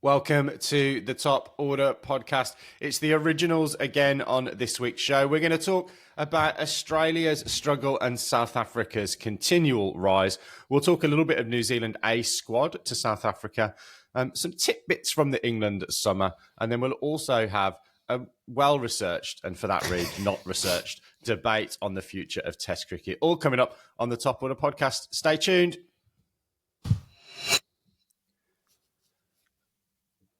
Welcome to the Top Order podcast. It's the originals again on this week's show. We're going to talk about Australia's struggle and South Africa's continual rise. We'll talk a little bit of New Zealand A squad to South Africa, some tidbits from the England summer, and then we'll also have a well-researched, and for that read, not researched, debate on the future of Test cricket. All coming up on the Top Order podcast. Stay tuned.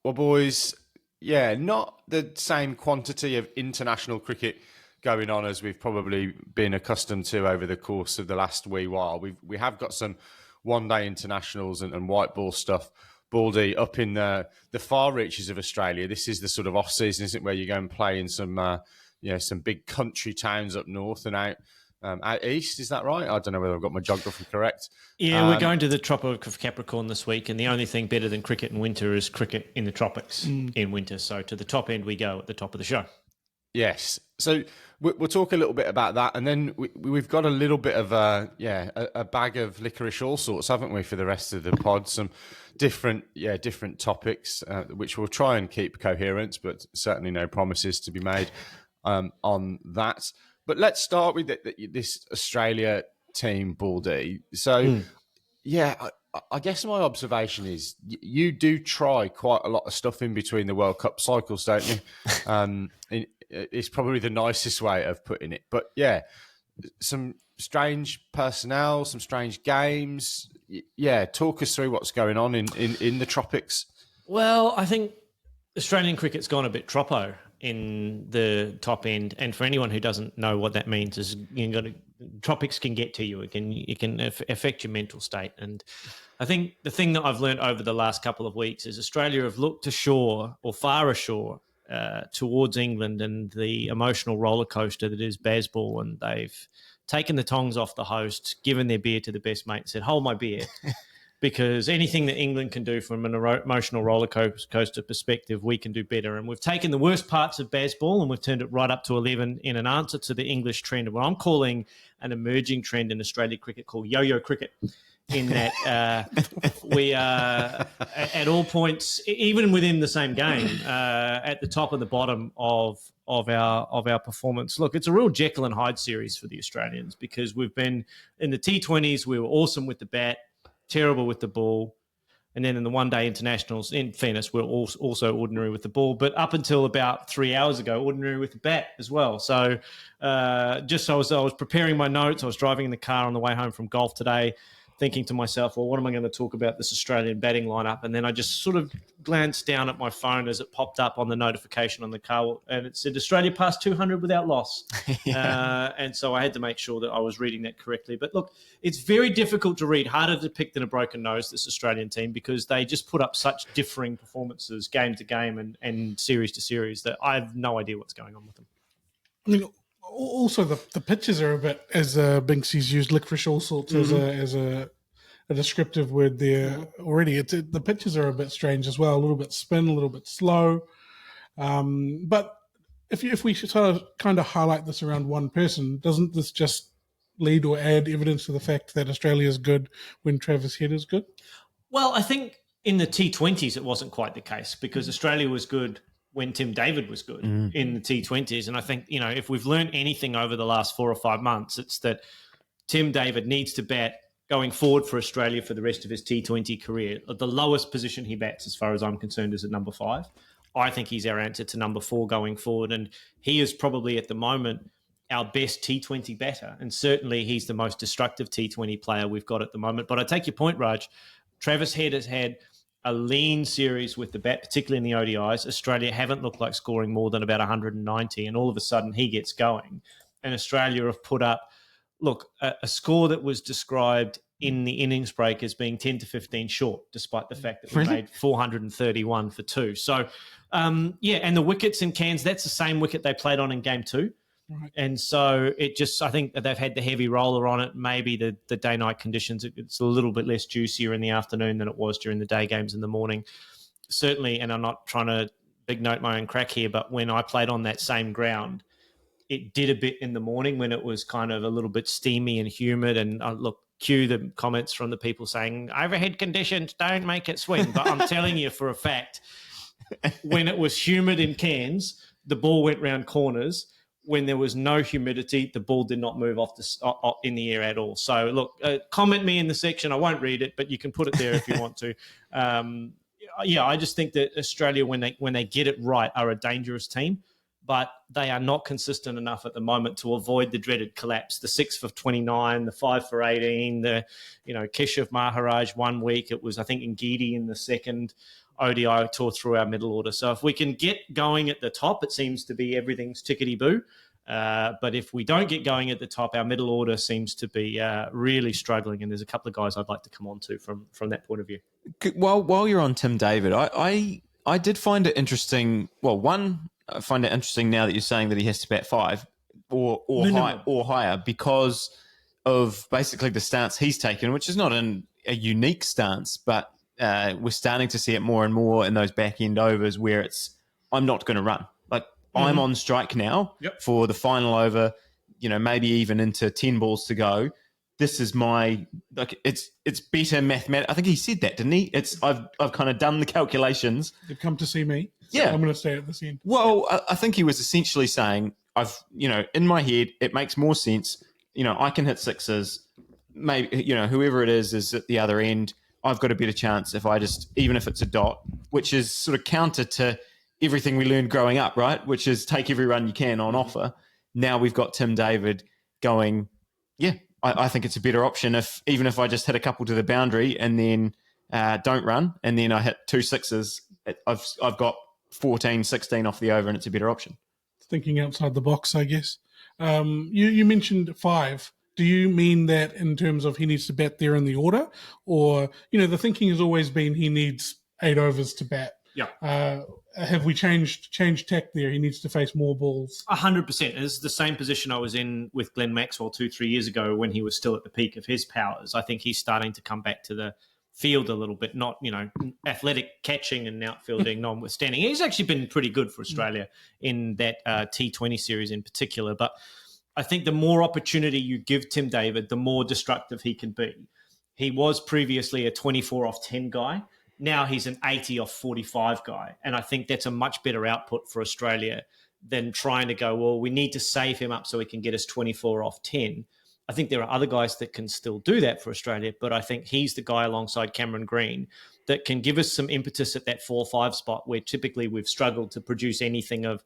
Well, boys, not the same quantity of international cricket going on as we've probably been accustomed to over the course of the last wee while. We have got some one-day internationals and white ball stuff, Baldy, up in the far reaches of Australia. This is the sort of off-season, isn't it, where you go and play in some big country towns up north and out east. Is that right? I don't know whether I've got my geography correct. Yeah, we're going to the Tropic of Capricorn this week, and the only thing better than cricket in winter is cricket in the tropics in winter. So to the top end we go at the top of the show. Yes. So we'll talk a little bit about that, and then we've got a little bit of a bag of licorice all sorts, haven't we, for the rest of the pod? Some different topics, which we'll try and keep coherent, but certainly no promises to be made on that. But let's start with this Australia team, Baldy. So, I guess my observation is you do try quite a lot of stuff in between the World Cup cycles, don't you? It's probably the nicest way of putting it. But, some strange personnel, some strange games. Talk us through what's going on in the tropics. Well, I think Australian cricket's gone a bit troppo in the top end, and for anyone who doesn't know what that means, is tropics can get to you. It can affect your mental state, and I think the thing that I've learned over the last couple of weeks is Australia have looked ashore or far ashore towards England and the emotional roller coaster that is baseball, and they've taken the tongs off the host, given their beer to the best mate, and said, "Hold my beer." Because anything that England can do from an emotional roller coaster perspective, we can do better. And we've taken the worst parts of baseball and we've turned it right up to 11 in an answer to the English trend of what I'm calling an emerging trend in Australian cricket called yo-yo cricket. In that we are at all points, even within the same game, at the top and the bottom of our performance. Look, it's a real Jekyll and Hyde series for the Australians because we've been in the T20s, we were awesome with the bat, terrible with the ball. And then in the one-day internationals, in fairness, we're also ordinary with the ball. But up until about 3 hours ago, ordinary with the bat as well. So I was preparing my notes. I was driving in the car on the way home from golf today, thinking to myself, well, what am I going to talk about this Australian batting lineup? And then I just sort of glanced down at my phone as it popped up on the notification on the car, and it said Australia passed 200 without loss. And so I had to make sure that I was reading that correctly. But look, it's very difficult to read, harder to pick than a broken nose, this Australian team, because they just put up such differing performances game to game and series to series that I have no idea what's going on with them. I mean, also the pitches are a bit, as Binksy's used licorice all sorts as a descriptive word there already. The pitches are a bit strange as well, a little bit spin, a little bit slow. But if we should sort of kind of highlight this around one person, doesn't this just lead or add evidence to the fact that Australia is good when Travis Head is good? Well, I think in the T20s it wasn't quite the case because Australia was good when Tim David was good in the T20s. And I think, if we've learned anything over the last 4 or 5 months, it's that Tim David needs to bat going forward for Australia for the rest of his T20 career. The lowest position he bats, as far as I'm concerned, is at number 5. I think he's our answer to number 4 going forward. And he is probably at the moment our best T20 batter. And certainly he's the most destructive T20 player we've got at the moment. But I take your point, Raj. Travis Head has had a lean series with the bat, particularly in the ODIs. Australia haven't looked like scoring more than about 190, and all of a sudden he gets going. And Australia have put up, a score that was described in the innings break as being 10 to 15 short, despite the fact that we made 431 for 2. So, and the wickets in Cairns, that's the same wicket they played on in game 2. Right. And so I think that they've had the heavy roller on it. Maybe the day-night conditions, it's a little bit less juicier in the afternoon than it was during the day games in the morning. Certainly, and I'm not trying to big note my own crack here, but when I played on that same ground, it did a bit in the morning when it was kind of a little bit steamy and humid. And cue the comments from the people saying overhead conditions don't make it swing. But I'm telling you for a fact, when it was humid in Cairns, the ball went round corners. When there was no humidity, the ball did not move in the air at all. So, look, comment me in the section. I won't read it, but you can put it there if you want to. I just think that Australia, when they get it right, are a dangerous team, but they are not consistent enough at the moment to avoid the dreaded collapse. The 6 for 29, the 5 for 18, the Keshav Maharaj 1 week. It was, I think, Ngidi in the second. ODI tore through our middle order. So if we can get going at the top, it seems to be everything's tickety-boo. But if we don't get going at the top, our middle order seems to be really struggling. And there's a couple of guys I'd like to come on to from that point of view. While you're on Tim David, I did find it interesting. Well, one, I find it interesting now that you're saying that he has to bat 5 or higher because of basically the stance he's taken, which is not a unique stance, but we're starting to see it more and more in those back end overs where I'm not going to run. Like I'm on strike now for the final over, maybe even into 10 balls to go. This is it's better mathematics. I think he said that, didn't he? I've kind of done the calculations. You've come to see me. So Yeah. I'm going to stay at this end. Well, I think he was essentially saying, in my head, it makes more sense. I can hit sixes. Maybe, whoever it is at the other end, I've got a better chance if I even if it's a dot, which is sort of counter to everything we learned growing up, right? Which is take every run you can on offer. Now we've got Tim David going, I think it's a better option even if I just hit a couple to the boundary and then don't run and then I hit 2 sixes, I've got 14, 16 off the over and it's a better option. Thinking outside the box, I guess. You mentioned 5. Do you mean that in terms of he needs to bat there in the order? Or, the thinking has always been he needs 8 overs to bat. Yeah. Have we changed tack there? He needs to face more balls. 100%. It's the same position I was in with Glenn Maxwell 2-3 years ago when he was still at the peak of his powers. I think he's starting to come back to the field a little bit, not, athletic catching and outfielding notwithstanding. He's actually been pretty good for Australia in that T20 series in particular. But I think the more opportunity you give Tim David, the more destructive he can be. He was previously a 24 off 10 guy. Now he's an 80 off 45 guy. And I think that's a much better output for Australia than trying to go, well, we need to save him up so he can get us 24 off 10. I think there are other guys that can still do that for Australia, but I think he's the guy alongside Cameron Green that can give us some impetus at that 4-5 spot where typically we've struggled to produce anything of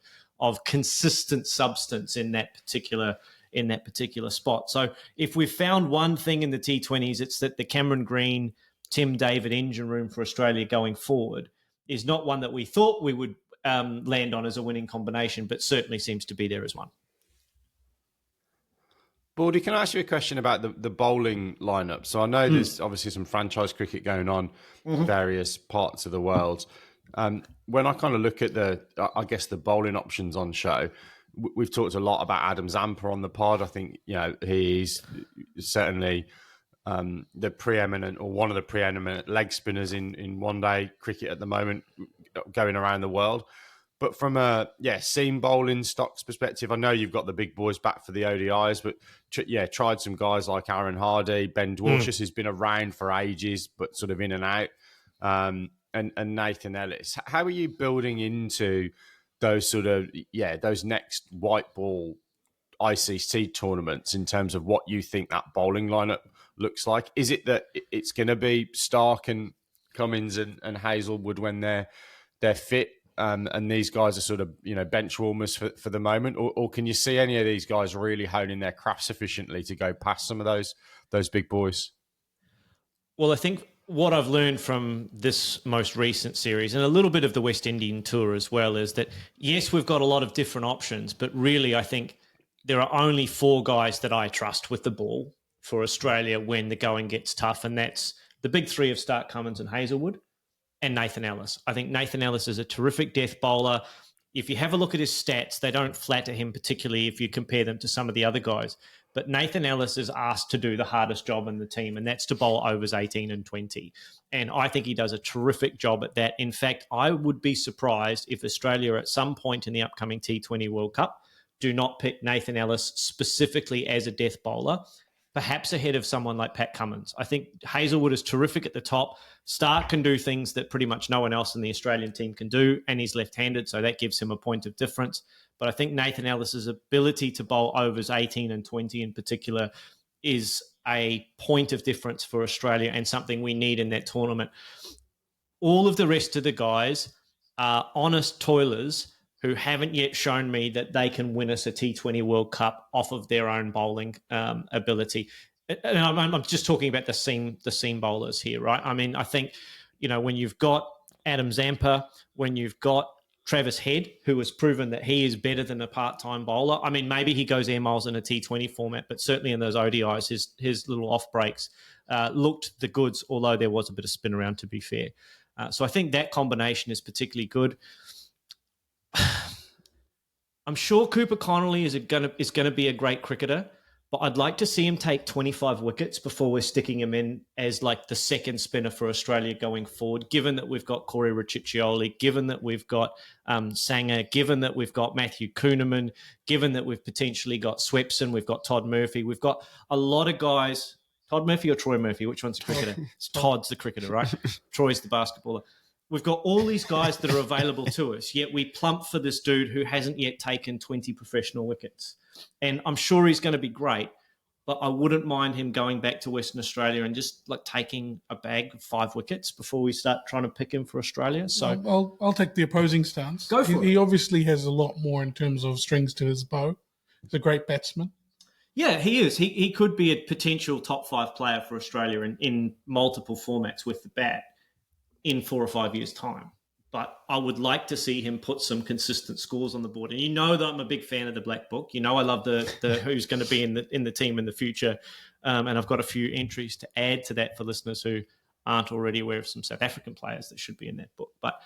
consistent substance in that particular spot. So if we've found one thing in the T20s, it's that the Cameron Green, Tim David engine room for Australia going forward is not one that we thought we would land on as a winning combination, but certainly seems to be there as one. Baldy, can I ask you a question about the bowling lineup? So I know there's obviously some franchise cricket going on in various parts of the world. When I kind of look at the bowling options on show, we've talked a lot about Adam Zampa on the pod. I think, he's certainly the preeminent or one of the preeminent leg spinners in one-day cricket at the moment going around the world. But from a seam bowling stocks perspective, I know you've got the big boys back for the ODIs, but tried some guys like Aaron Hardy, Ben Dwalshus, who's been around for ages, but sort of in and out, and Nathan Ellis. How are you building into those sort of those next white ball ICC tournaments in terms of what you think that bowling lineup looks like? Is it that it's going to be Stark and Cummins and Hazelwood when they're fit? And these guys are sort of, bench warmers for the moment, or can you see any of these guys really honing their craft sufficiently to go past some of those big boys? Well, I think what I've learned from this most recent series and a little bit of the West Indian tour as well is that, yes, we've got a lot of different options, but really I think there are only 4 guys that I trust with the ball for Australia when the going gets tough, and that's the big 3 of Stark, Cummins and Hazelwood. And Nathan Ellis. I think Nathan Ellis is a terrific death bowler. If you have a look at his stats, they don't flatter him particularly if you compare them to some of the other guys. But Nathan Ellis is asked to do the hardest job in the team, and that's to bowl overs 18 and 20. And I think he does a terrific job at that. In fact, I would be surprised if Australia at some point in the upcoming T20 World Cup do not pick Nathan Ellis specifically as a death bowler. perhaps ahead of someone like Pat Cummins. I think Hazelwood is terrific at the top. Stark can do things that pretty much no one else in the Australian team can do, and he's left-handed, so that gives him a point of difference. But I think Nathan Ellis's ability to bowl overs 18 and 20 in particular is a point of difference for Australia and something we need in that tournament. All of the rest of the guys are honest toilers who haven't yet shown me that they can win us a T20 World Cup off of their own bowling ability. And I'm just talking about the seam bowlers here, right? I mean, I think, when you've got Adam Zampa, when you've got Travis Head, who has proven that he is better than a part-time bowler. I mean, maybe he goes air miles in a T20 format, but certainly in those ODIs, his little off breaks looked the goods, although there was a bit of spin around, to be fair. So I think that combination is particularly good. I'm sure Cooper Connolly is going to be a great cricketer, but I'd like to see him take 25 wickets before we're sticking him in as like the second spinner for Australia going forward, given that we've got Corey Rachiccioli, given that we've got Sanger, given that we've got Matthew Kuhneman, given that we've potentially got Swepson, we've got Todd Murphy. We've got a lot of guys. Todd Murphy or Troy Murphy? Which one's the cricketer? It's Todd's the cricketer, right? Troy's the basketballer. We've got all these guys that are available to us, yet we plump for this dude who hasn't yet taken 20 professional wickets. And I'm sure he's going to be great, but I wouldn't mind him going back to Western Australia and just like taking a bag of 5 wickets before we start trying to pick him for Australia. So I'll take the opposing stance. Go for it. He obviously has a lot more in terms of strings to his bow. He's a great batsman. Yeah, he is. He could be a potential top 5 player for Australia in multiple formats with the bat in 4 or 5 years' time. But I would like to see him put some consistent scores on the board. And you know that I'm a big fan of the Black Book. You know I love the who's going to be in the team in the future. And I've got a few entries to add to that for listeners who aren't already aware of some South African players that should be in that book. But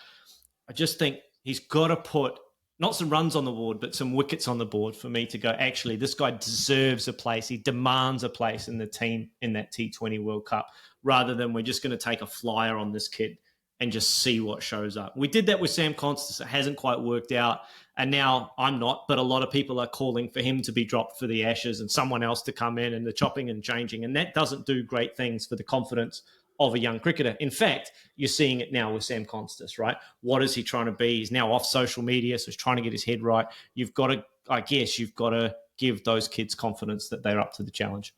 I just think he's got to put not some runs on the board, but some wickets on the board for me to go, actually, this guy deserves a place. He demands a place in the team in that T20 World Cup, rather than we're just going to take a flyer on this kid and just see what shows up. We did that with Sam Constance. It hasn't quite worked out. And now I'm not, but a lot of people are calling for him to be dropped for the Ashes and someone else to come in, and the chopping and changing. And that doesn't do great things for the confidence of a young cricketer. In fact, you're seeing it now with Sam Constance, right? What is he trying to be? He's now off social media, so he's trying to get his head right. You've got to give those kids confidence that they're up to the challenge.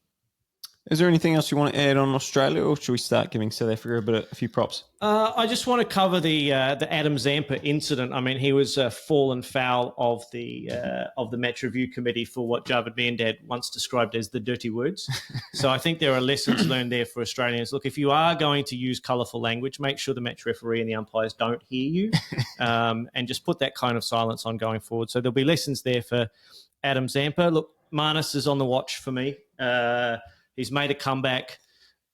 Is there anything else you want to add on Australia, or should we start giving South Africa a few props? I just want to cover the Adam Zampa incident. I mean, he was fallen foul of the match review committee for what Javed Miandad once described as the dirty words. So I think there are lessons learned there for Australians. Look, if you are going to use colourful language, make sure the match referee and the umpires don't hear you, and just put that kind of silence on going forward. So there'll be lessons there for Adam Zampa. Look, Marnus is on the watch for me. He's made a comeback,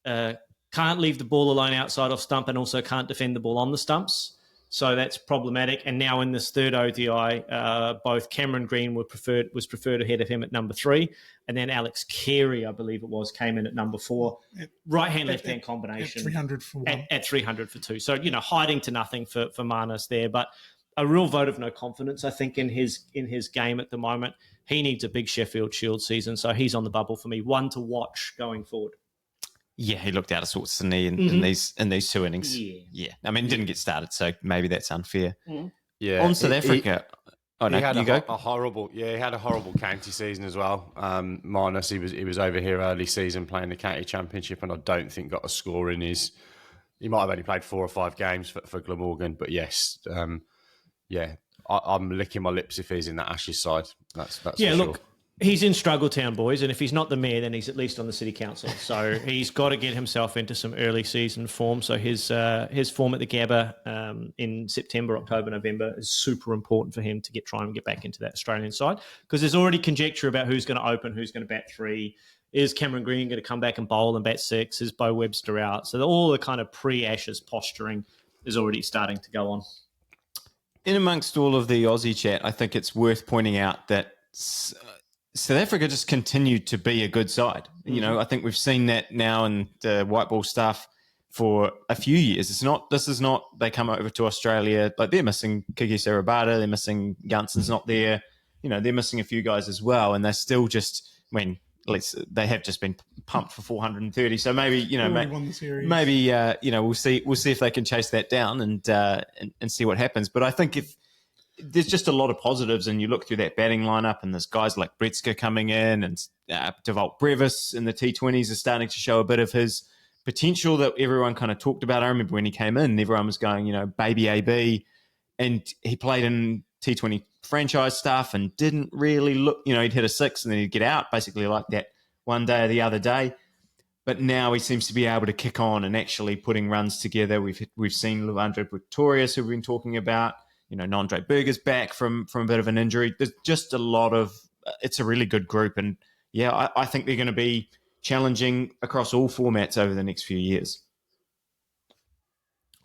can't leave the ball alone outside off stump, and also can't defend the ball on the stumps. So that's problematic. And now in this third ODI, both Cameron Green was preferred ahead of him at number 3. And then Alex Carey, I believe it was, came in at number 4. Right-hand, left-hand combination. At 300 for 1. At 300 for 2. So, hiding to nothing for Marnus there. But a real vote of no confidence, I think, in his game at the moment. He needs a big Sheffield Shield season, so he's on the bubble for me. One to watch going forward. Yeah, he looked out of sorts, didn't he, in these 2 innings? Yeah. I mean, didn't get started, so maybe that's unfair. Mm. Yeah. On South Africa. He had a horrible county season as well. Marnus, he was over here early season playing the county championship, and I don't think got a score in his. He might have only played 4 or 5 games for Glamorgan, but yes, I'm licking my lips if he's in that Ashes side. That's for sure. Look, he's in Struggle Town, boys, and if he's not the mayor, then he's at least on the city council. So he's got to get himself into some early season form. So his form at the Gabba in September, October, November is super important for him to try and get back into that Australian side, because there's already conjecture about who's going to open, who's going to bat 3. Is Cameron Green going to come back and bowl and bat 6? Is Bo Webster out? So all the kind of pre-Ashes posturing is already starting to go on. In amongst all of the Aussie chat, I think it's worth pointing out that South Africa just continued to be a good side. Mm-hmm. I think we've seen that now in the white ball stuff for a few years. This is not they come over to Australia, like they're missing Kiki Sarabada, they're missing Gunson's not there. They're missing a few guys as well, and they're still just, at least they have just been pumped for 430. So maybe Won the series. maybe we'll see if they can chase that down and see what happens. But I think if there's just a lot of positives, and you look through that batting lineup, and there's guys like Bretzka coming in, and Dewalt Brevis in the T20s is starting to show a bit of his potential that everyone kind of talked about. I remember when he came in, everyone was going, baby AB, and he played in T20 franchise stuff and didn't really look, he'd hit a six and then he'd get out, basically like that one day or the other day. But now he seems to be able to kick on and actually putting runs together. We've seen Leandro Proteas, who we've been talking about. Nandre Berger's back from a bit of an injury. There's just a lot of it's a really good group. And, I think they're going to be challenging across all formats over the next few years.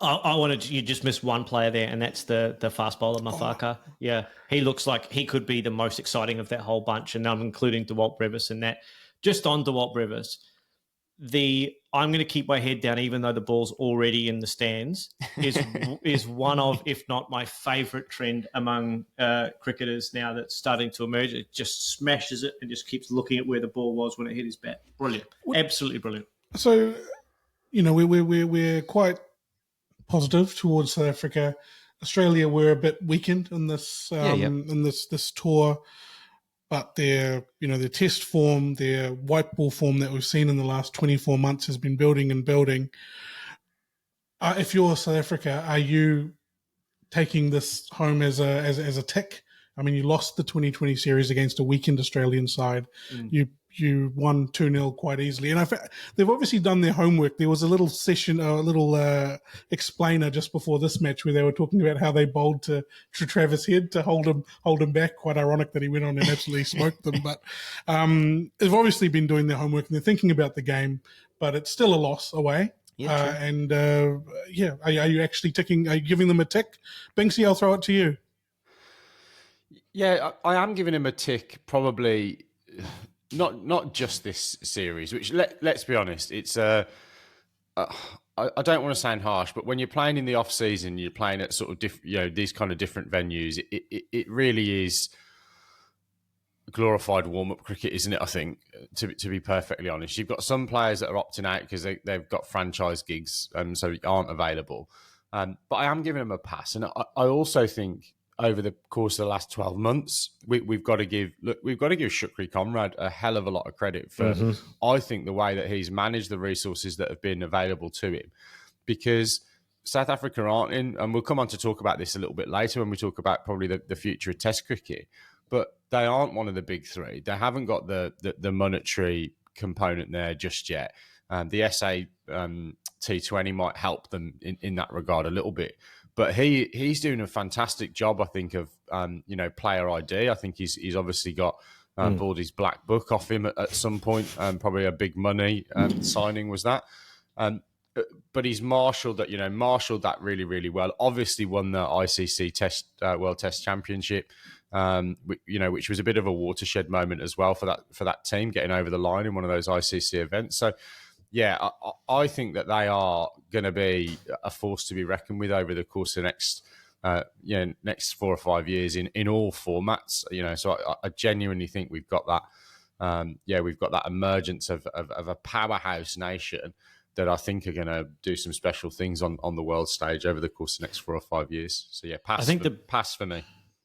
You just missed one player there, and that's the fast bowler, Mafaka. Yeah, he looks like he could be the most exciting of that whole bunch, and I'm including Dewalt Brevis in that. Just on Dewalt Brevis, I'm going to keep my head down even though the ball's already in the stands is one of, if not my favourite trend among cricketers now that's starting to emerge. It just smashes it and just keeps looking at where the ball was when it hit his bat. Brilliant. Absolutely brilliant. So, we're quite positive towards South Africa. Australia were a bit weakened in this in this tour. But their test form, their white ball form that we've seen in the last 24 months has been building and building. If you're South Africa, are you taking this home as a tick? I mean, you lost the 2020 series against a weakened Australian side. You won 2-0 quite easily. And they've obviously done their homework. There was a little session, a little explainer just before this match where they were talking about how they bowled to Travis Head to hold him back. Quite ironic that he went on and absolutely smoked them. But they've obviously been doing their homework and they're thinking about the game, but it's still a loss away. Are you actually ticking? Are you giving them a tick? Binksy, I'll throw it to you. Yeah, I am giving him a tick, probably not just this series, which let's be honest, it's I don't want to sound harsh, but when you're playing in the off season, you're playing at sort of these kind of different venues. It really is glorified warm up cricket, isn't it? I think to be perfectly honest, you've got some players that are opting out because they've got franchise gigs and so aren't available. But I am giving them a pass, and I also think over the course of the last 12 months, we've got to give Shukri Conrad a hell of a lot of credit for, I think, the way that he's managed the resources that have been available to him. Because South Africa aren't in, and we'll come on to talk about this a little bit later when we talk about probably the future of Test cricket, but they aren't one of the big three. They haven't got the monetary component there just yet. The SA T20 might help them in that regard a little bit. But he's doing a fantastic job, I think, of player ID. I think he's obviously got Baldy's black book off him at some point. Probably a big money signing was that. But he's marshalled that really, really well. Obviously won the ICC World Test Championship, which was a bit of a watershed moment as well for that team getting over the line in one of those ICC events. So. Yeah, I think that they are going to be a force to be reckoned with over the course of the next 4 or 5 years in all formats. So I genuinely think we've got that. We've got that emergence of a powerhouse nation that I think are going to do some special things on the world stage over the course of the next 4 or 5 years. So yeah, pass for me.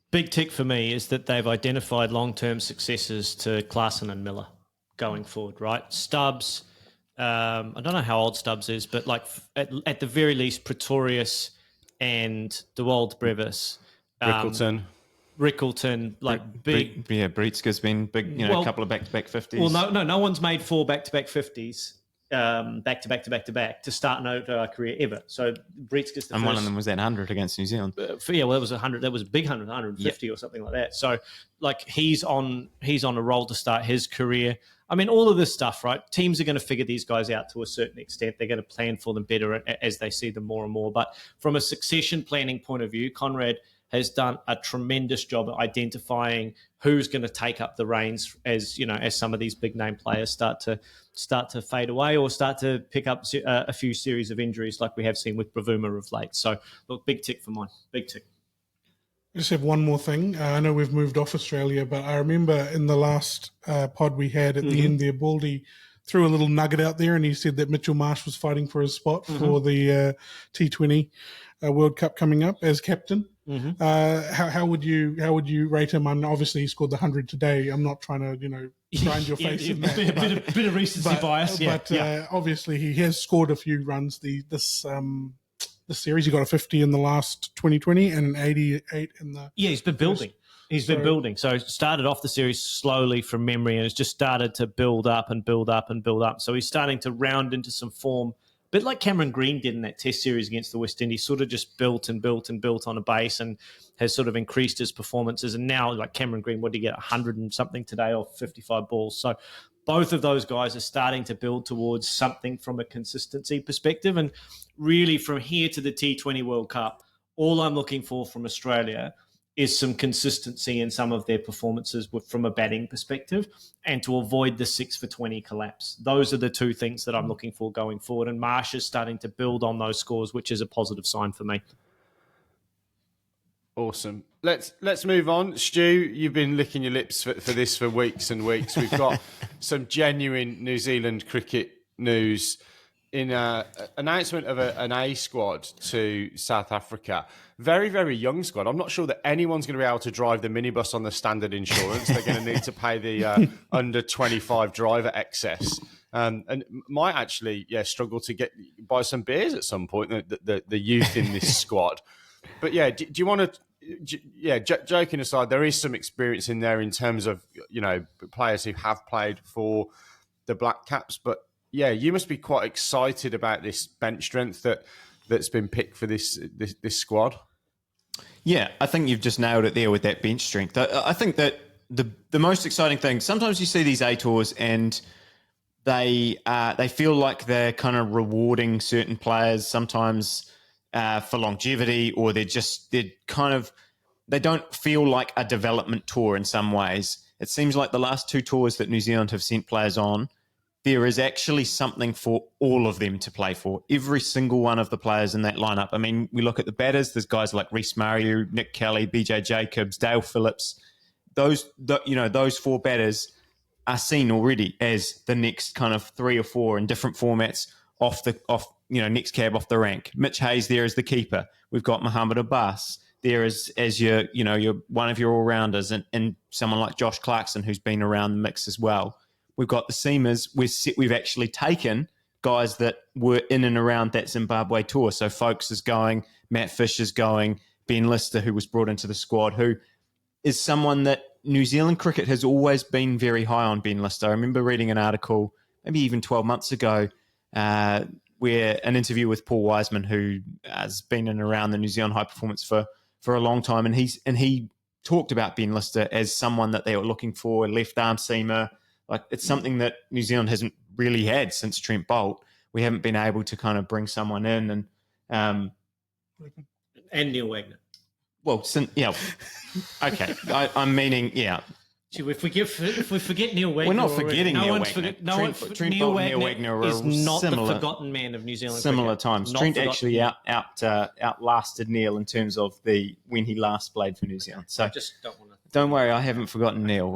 Big tick for me is that they've identified long-term successors to Klaasen and Miller going forward. Right, Stubbs. I don't know how old Stubbs is, but like at the very least, Pretorius and Dewalt Brevis. Rickleton, like big. Bretzka's been big, a couple of back-to-back 50s. Well, no one's made 4 back-to-back 50s, back-to-back to start an ODI career ever. So Bretzka's the first. One of them was that 100 against New Zealand. That was 100. That was a big 100, 150 or something like that. So, like, he's on a roll to start his career. I mean, all of this stuff, right? Teams are going to figure these guys out to a certain extent. They're going to plan for them better as they see them more and more. But from a succession planning point of view, Conrad has done a tremendous job at identifying who's going to take up the reins as some of these big name players start to fade away or start to pick up a few series of injuries like we have seen with Bravuma of late. So, look, big tick for mine. Big tick. I just have one more thing. I know we've moved off Australia, but I remember in the last pod we had at the end there, Baldy threw a little nugget out there, and he said that Mitchell Marsh was fighting for his spot for the T20 World Cup coming up as captain. How would you rate him? I mean, obviously he scored the 100 today. I'm not trying to grind your face in that. A bit of recency bias, but obviously he has scored a few runs this series. He got a 50 in the last 2020 and an 88 in the... Yeah, he's been building. He's been building. So started off the series slowly from memory and has just started to build up and build up and build up. So he's starting to round into some form, a bit like Cameron Green did in that test series against the West Indies, sort of just built and built and built on a base and has sort of increased his performances. And now, like Cameron Green, what did he get, 100 and something today off 55 balls? So both of those guys are starting to build towards something from a consistency perspective. And really from here to the T20 World Cup, all I'm looking for from Australia is some consistency in some of their performances from a batting perspective and to avoid the 6 for 20 collapse. Those are the two things that I'm looking for going forward. And Marsh is starting to build on those scores, which is a positive sign for me. Awesome. Let's move on. Stu, you've been licking your lips for this for weeks and weeks. We've got some genuine New Zealand cricket news in an announcement of an A squad to South Africa. Very, very young squad. I'm not sure that anyone's going to be able to drive the minibus on the standard insurance. They're going to need to pay the under 25 driver excess. And might actually struggle to buy some beers at some point, the youth in this squad. But do you want to... joking aside, there is some experience in there in terms of, players who have played for the Black Caps. But you must be quite excited about this bench strength that's been picked for this squad. Yeah, I think you've just nailed it there with that bench strength. I think that the most exciting thing, sometimes you see these A tours and they feel like they're kind of rewarding certain players sometimes for longevity, or they don't feel like a development tour in some ways. It seems like the last two tours that New Zealand have sent players on, there is actually something for all of them to play for. Every single one of the players in that lineup. I mean, we look at the batters, there's guys like Rhys Mariu, Nick Kelly, BJ Jacobs, Dale Phillips. Those four batters are seen already as the next kind of 3 or 4 in different formats off next cab off the rank. Mitch Hay's there as the keeper. We've got Muhammad Abbas there as your one of your all-rounders, and someone like Josh Clarkson who's been around the mix as well. We've got the seamers. We've actually taken guys that were in and around that Zimbabwe tour. So Foulkes is going, Matt Fish is going, Ben Lister, who was brought into the squad, who is someone that New Zealand cricket has always been very high on. Ben Lister. I remember reading an article, maybe even 12 months ago, where an interview with Paul Wiseman, who has been in and around the New Zealand high performance for a long time, and he talked about Ben Lister as someone that they were looking for, a left arm seamer. Like, it's something that New Zealand hasn't really had since Trent Boult. We haven't been able to kind of bring someone in and Neil Wagner. Well, okay. I'm meaning, If we forget Neil Wagner, we're not forgetting Neil Wagner. Trent Neil Boult and Neil Wagner is not the forgotten man of New Zealand. Similar cricket. times. Not Trent forgotten. actually outlasted Neil in terms of when he last played for New Zealand. So I just don't want to. Don't worry, I haven't forgotten Neil.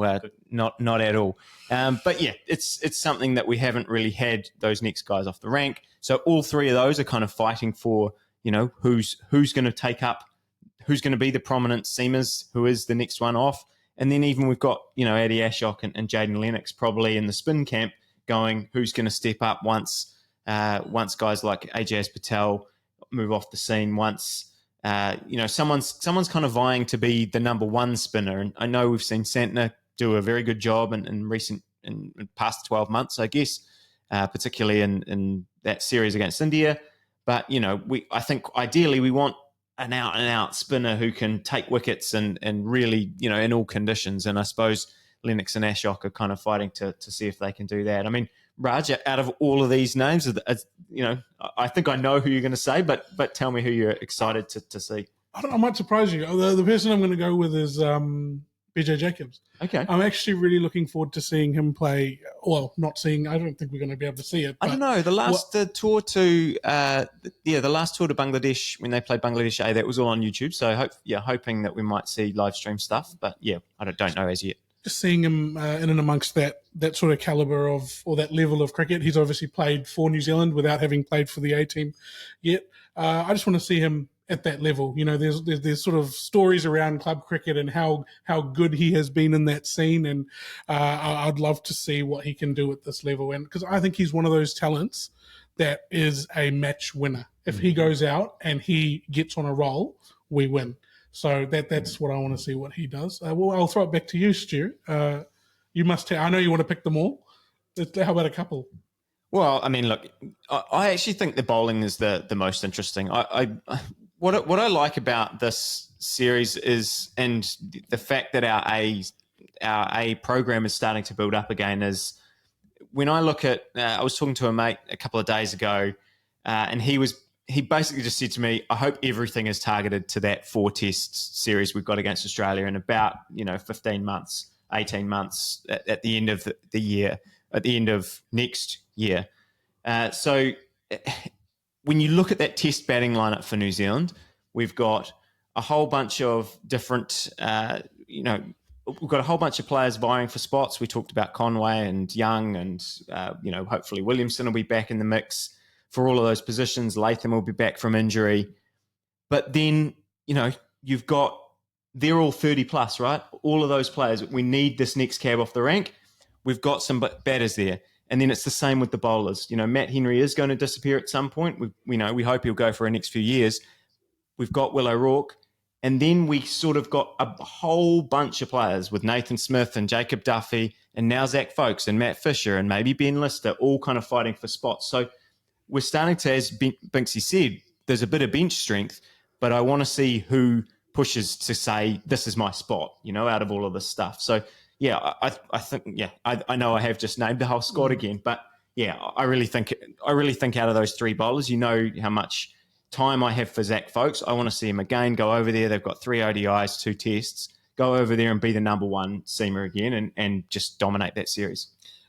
Not at all. But it's something that we haven't really had those next guys off the rank. So all three of those are kind of fighting for, who's going to take up, who's going to be the prominent seamers, who is the next one off. And then even we've got, Eddie Ashok and Jaden Lennox probably in the spin camp going, who's going to step up once guys like AJS Patel move off the scene, once someone's kind of vying to be the number one spinner. And I know we've seen Santner do a very good job in past 12 months, I guess, particularly in that series against India. But, I think ideally we want an out-and-out spinner who can take wickets and really, in all conditions. And I suppose Lennox and Ashok are kind of fighting to see if they can do that. I mean, Raj, out of all of these names, I think I know who you're going to say, but tell me who you're excited to see. I might surprise you. The person I'm going to go with is BJ Jacobs. Okay. I'm actually really looking forward to seeing him play. Well, not seeing. I don't think we're going to be able to see it. I don't know. The last tour to Bangladesh, when they played Bangladesh A, that was all on YouTube. So hoping that we might see live stream stuff. But yeah, I don't know as yet. Just seeing him in and amongst that sort of caliber of, or that level of cricket. He's obviously played for New Zealand without having played for the A team yet. I just want to see him at that level. You know, there's sort of stories around club cricket and how good he has been in that scene, and I'd love to see what he can do at this level. And because I think he's one of those talents that is a match winner. If he goes out and he gets on a roll, we win. So that's what I want to see what he does. Well, I'll throw it back to you, Stu. You must. I know you want to pick them all. How about a couple? Well, I mean, look, I actually think the bowling is the most interesting. What I like about this series is, and the fact that our A program is starting to build up again, is when I look at. I was talking to a mate a couple of days ago, and he basically just said to me, "I hope everything is targeted to that 4-test series we've got against Australia in about 15 months, 18 months at the end of the year, at the end of next year." So when you look at that test batting lineup for New Zealand, we've got a whole bunch of different, we've got a whole bunch of players vying for spots. We talked about Conway and Young, and hopefully Williamson will be back in the mix for all of those positions. Latham will be back from injury. But then, you've got, they're all 30 plus, right? All of those players, we need this next cab off the rank. We've got some batters there. And then it's the same with the bowlers. Matt Henry is going to disappear at some point. We hope he'll go for the next few years. We've got Will O'Rourke. And then we sort of got a whole bunch of players with Nathan Smith and Jacob Duffy and now Zak Foulkes and Matt Fisher and maybe Ben Lister, all kind of fighting for spots. So we're starting to, as Binksy said, there's a bit of bench strength, but I want to see who pushes to say, this is my spot, out of all of this stuff. So, yeah, I think, I know I have just named the whole squad again, but yeah, I really think out of those three bowlers, how much time I have for Zak Foulkes. I want to see him again go over there. They've got 3 ODIs, 2 tests. Go over there and be the number one seamer again and just dominate that series.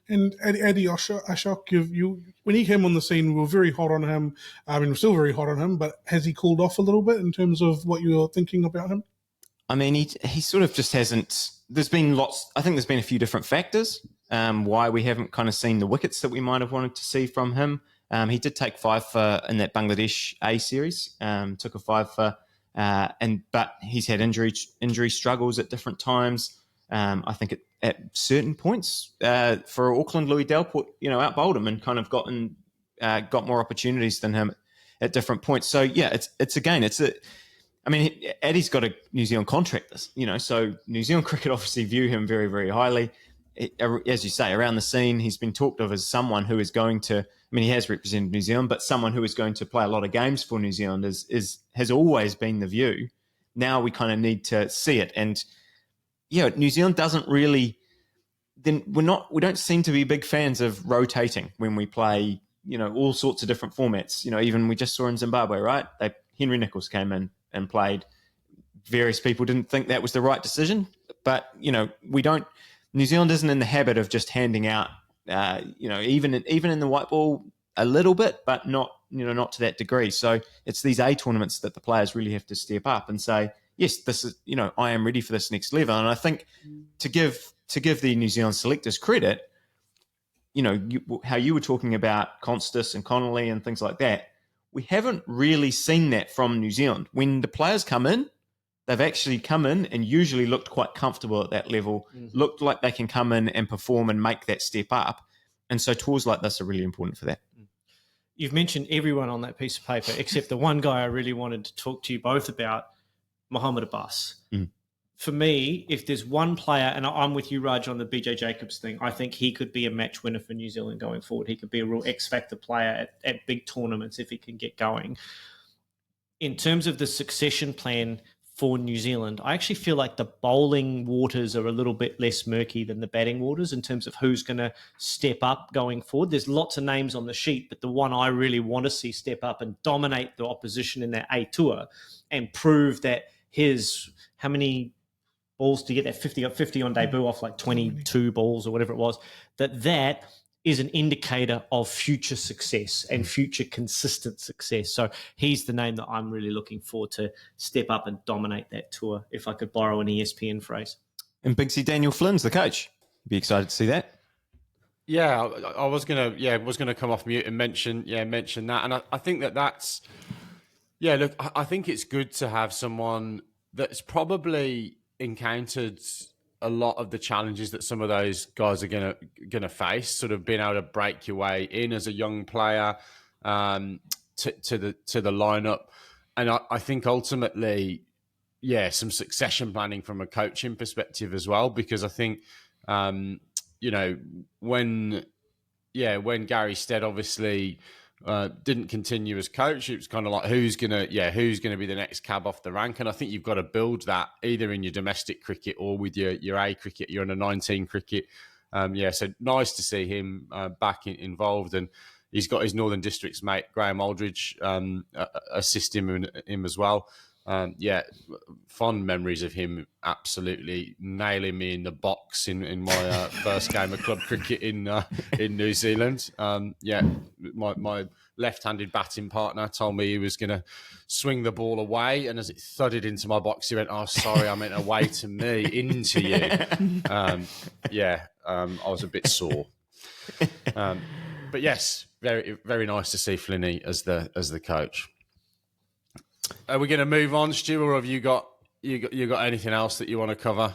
And Eddie Ashok, when he came on the scene, we were very hot on him. I mean, we're still very hot on him, but has he cooled off a little bit in terms of what you were thinking about him? I mean, he sort of just hasn't. There's been a few different factors why we haven't kind of seen the wickets that we might have wanted to see from him. He did take 5 for in that Bangladesh A series. Took a 5 for, but he's had injury struggles at different times. I think at certain points for Auckland, Louis Delport, outbowled him and kind of got more opportunities than him at different points. So yeah, Eddie's got a New Zealand contract, so New Zealand cricket obviously view him very, very highly. As you say, around the scene, he's been talked of as someone who is going to, he has represented New Zealand, but someone who is going to play a lot of games for New Zealand has always been the view. Now we kind of need to see it. And New Zealand doesn't really, we don't seem to be big fans of rotating when we play, all sorts of different formats. Even we just saw in Zimbabwe, right? Henry Nicholls came in and played. Various people didn't think that was the right decision, but New Zealand isn't in the habit of just handing out, even in the white ball a little bit, but not to that degree. So it's these A tournaments that the players really have to step up and say, yes, this is, I am ready for this next level. And I think to give the New Zealand selectors credit, how you were talking about Constas and Connolly and things like that, we haven't really seen that from New Zealand. When the players come in, they've actually come in and usually looked quite comfortable at that level, looked like they can come in and perform and make that step up. And so tours like this are really important for that. You've mentioned everyone on that piece of paper, except the one guy I really wanted to talk to you both about, Muhammad Abbas. For me, if there's one player, and I'm with you, Raj, on the BJ Jacobs thing, I think he could be a match winner for New Zealand going forward. He could be a real X-factor player at big tournaments if he can get going. In terms of the succession plan for New Zealand, I actually feel like the bowling waters are a little bit less murky than the batting waters in terms of who's going to step up going forward. There's lots of names on the sheet, but the one I really want to see step up and dominate the opposition in that A tour and prove that how many balls to get that 50 on debut off like 22 balls or whatever it was, that is an indicator of future success and future consistent success. So he's the name that I'm really looking forward to step up and dominate that tour, if I could borrow an ESPN phrase. And Binksy, Daniel Flynn's the coach. Be excited to see that. Yeah, I was gonna come off mute and mention that, and I think that's look, I think it's good to have someone that's probably encountered a lot of the challenges that some of those guys are gonna face, sort of being able to break your way in as a young player to the lineup, and I think ultimately, some succession planning from a coaching perspective as well, because I think when Gary Stead obviously didn't continue as coach, it was kind of like who's gonna be the next cab off the rank, and I think you've got to build that either in your domestic cricket or with your A cricket, your under 19 cricket. So nice to see him back involved, and he's got his Northern Districts mate Graham Aldridge assist him as well. Fond memories of him absolutely nailing me in the box in my first game of club cricket in New Zealand. My left-handed batting partner told me he was going to swing the ball away, and as it thudded into my box, he went, "Oh, sorry, I meant away to me, into you." I was a bit sore. But yes, very, very nice to see Flinny as the coach. Are we going to move on, Stu, or have you got anything else that you want to cover?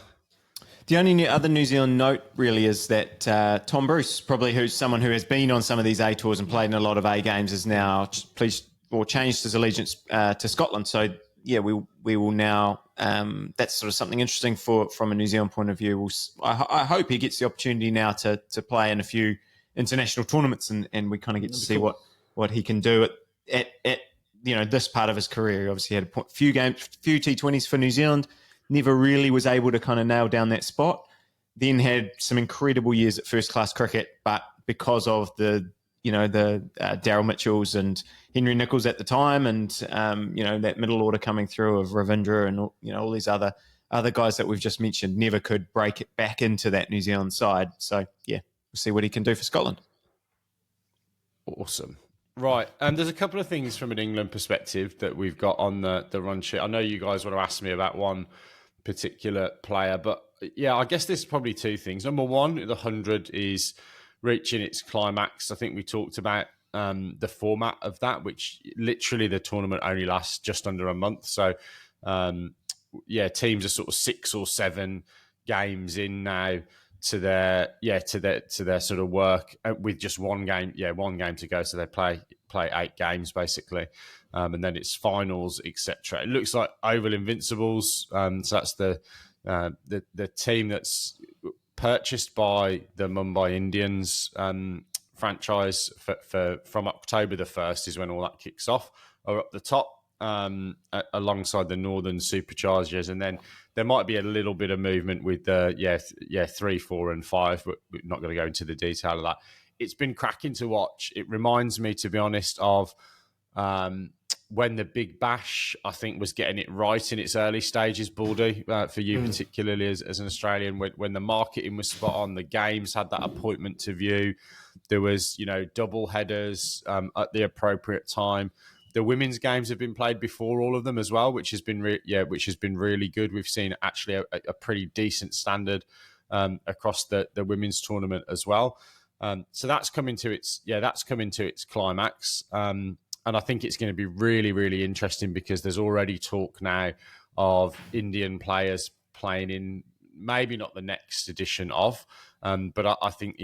The only other New Zealand note really is that Tom Bruce, probably who's someone who has been on some of these A tours and played in a lot of A games, is now changed his allegiance to Scotland. So we will now. That's sort of something interesting from a New Zealand point of view. I hope he gets the opportunity now to play in a few international tournaments, and we kind of get to see what he can do at this part of his career. He obviously had a few T20s for New Zealand, never really was able to kind of nail down that spot. Then had some incredible years at first class cricket, but because of the Daryl Mitchells and Henry Nicholls at the time, and that middle order coming through of Ravindra and all these other guys that we've just mentioned, never could break it back into that New Zealand side. So we'll see what he can do for Scotland. Awesome. Right, there's a couple of things from an England perspective that we've got on the run sheet. I know you guys want to ask me about one particular player, but I guess there's probably two things. Number one, the 100 is reaching its climax. I think we talked about the format of that, which literally the tournament only lasts just under a month. So, teams are sort of 6 or 7 games in now to their sort of work with just one game to go. So they play 8 games basically, and then it's finals, etc. It looks like Oval Invincibles. So that's the team that's purchased by the Mumbai Indians franchise from October the 1st is when all that kicks off, are up the top alongside the Northern Superchargers, and then there might be a little bit of movement with 3, 4, and 5, but we're not going to go into the detail of that. It's been cracking to watch. It reminds me, to be honest, of when the Big Bash, I think, was getting it right in its early stages, Baldy, for you particularly as an Australian, when the marketing was spot on, the games had that appointment to view. There was, double headers at the appropriate time. The women's games have been played before all of them as well, which has been really good. We've seen actually a pretty decent standard across the women's tournament as well. So that's coming to its climax, and I think it's going to be really, really interesting because there's already talk now of Indian players playing in maybe not the next edition of, but I think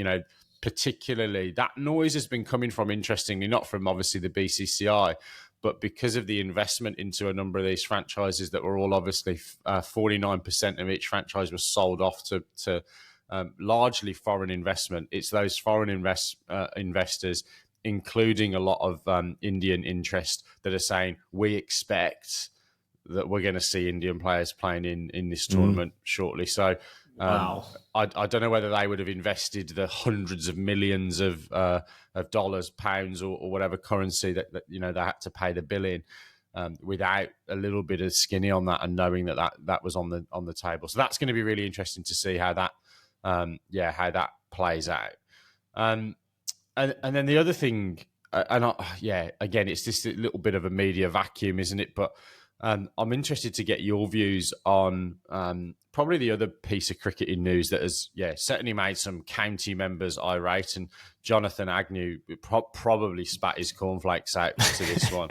particularly that noise has been coming from, interestingly, not from obviously the BCCI, but because of the investment into a number of these franchises that were all obviously 49% of each franchise was sold off to largely foreign investment. It's those foreign investors, including a lot of Indian interest, that are saying we expect that we're going to see Indian players playing in this tournament shortly. So Wow. I don't know whether they would have invested the hundreds of millions of dollars, pounds, or whatever currency that they had to pay the bill in. without a little bit of skinny on that, and knowing that was on the table. So that's going to be really interesting to see how that plays out. And then the other thing, again, it's just a little bit of a media vacuum, isn't it? But I'm interested to get your views on probably the other piece of cricketing news that has, certainly made some county members irate, and Jonathan Agnew probably spat his cornflakes out to this one,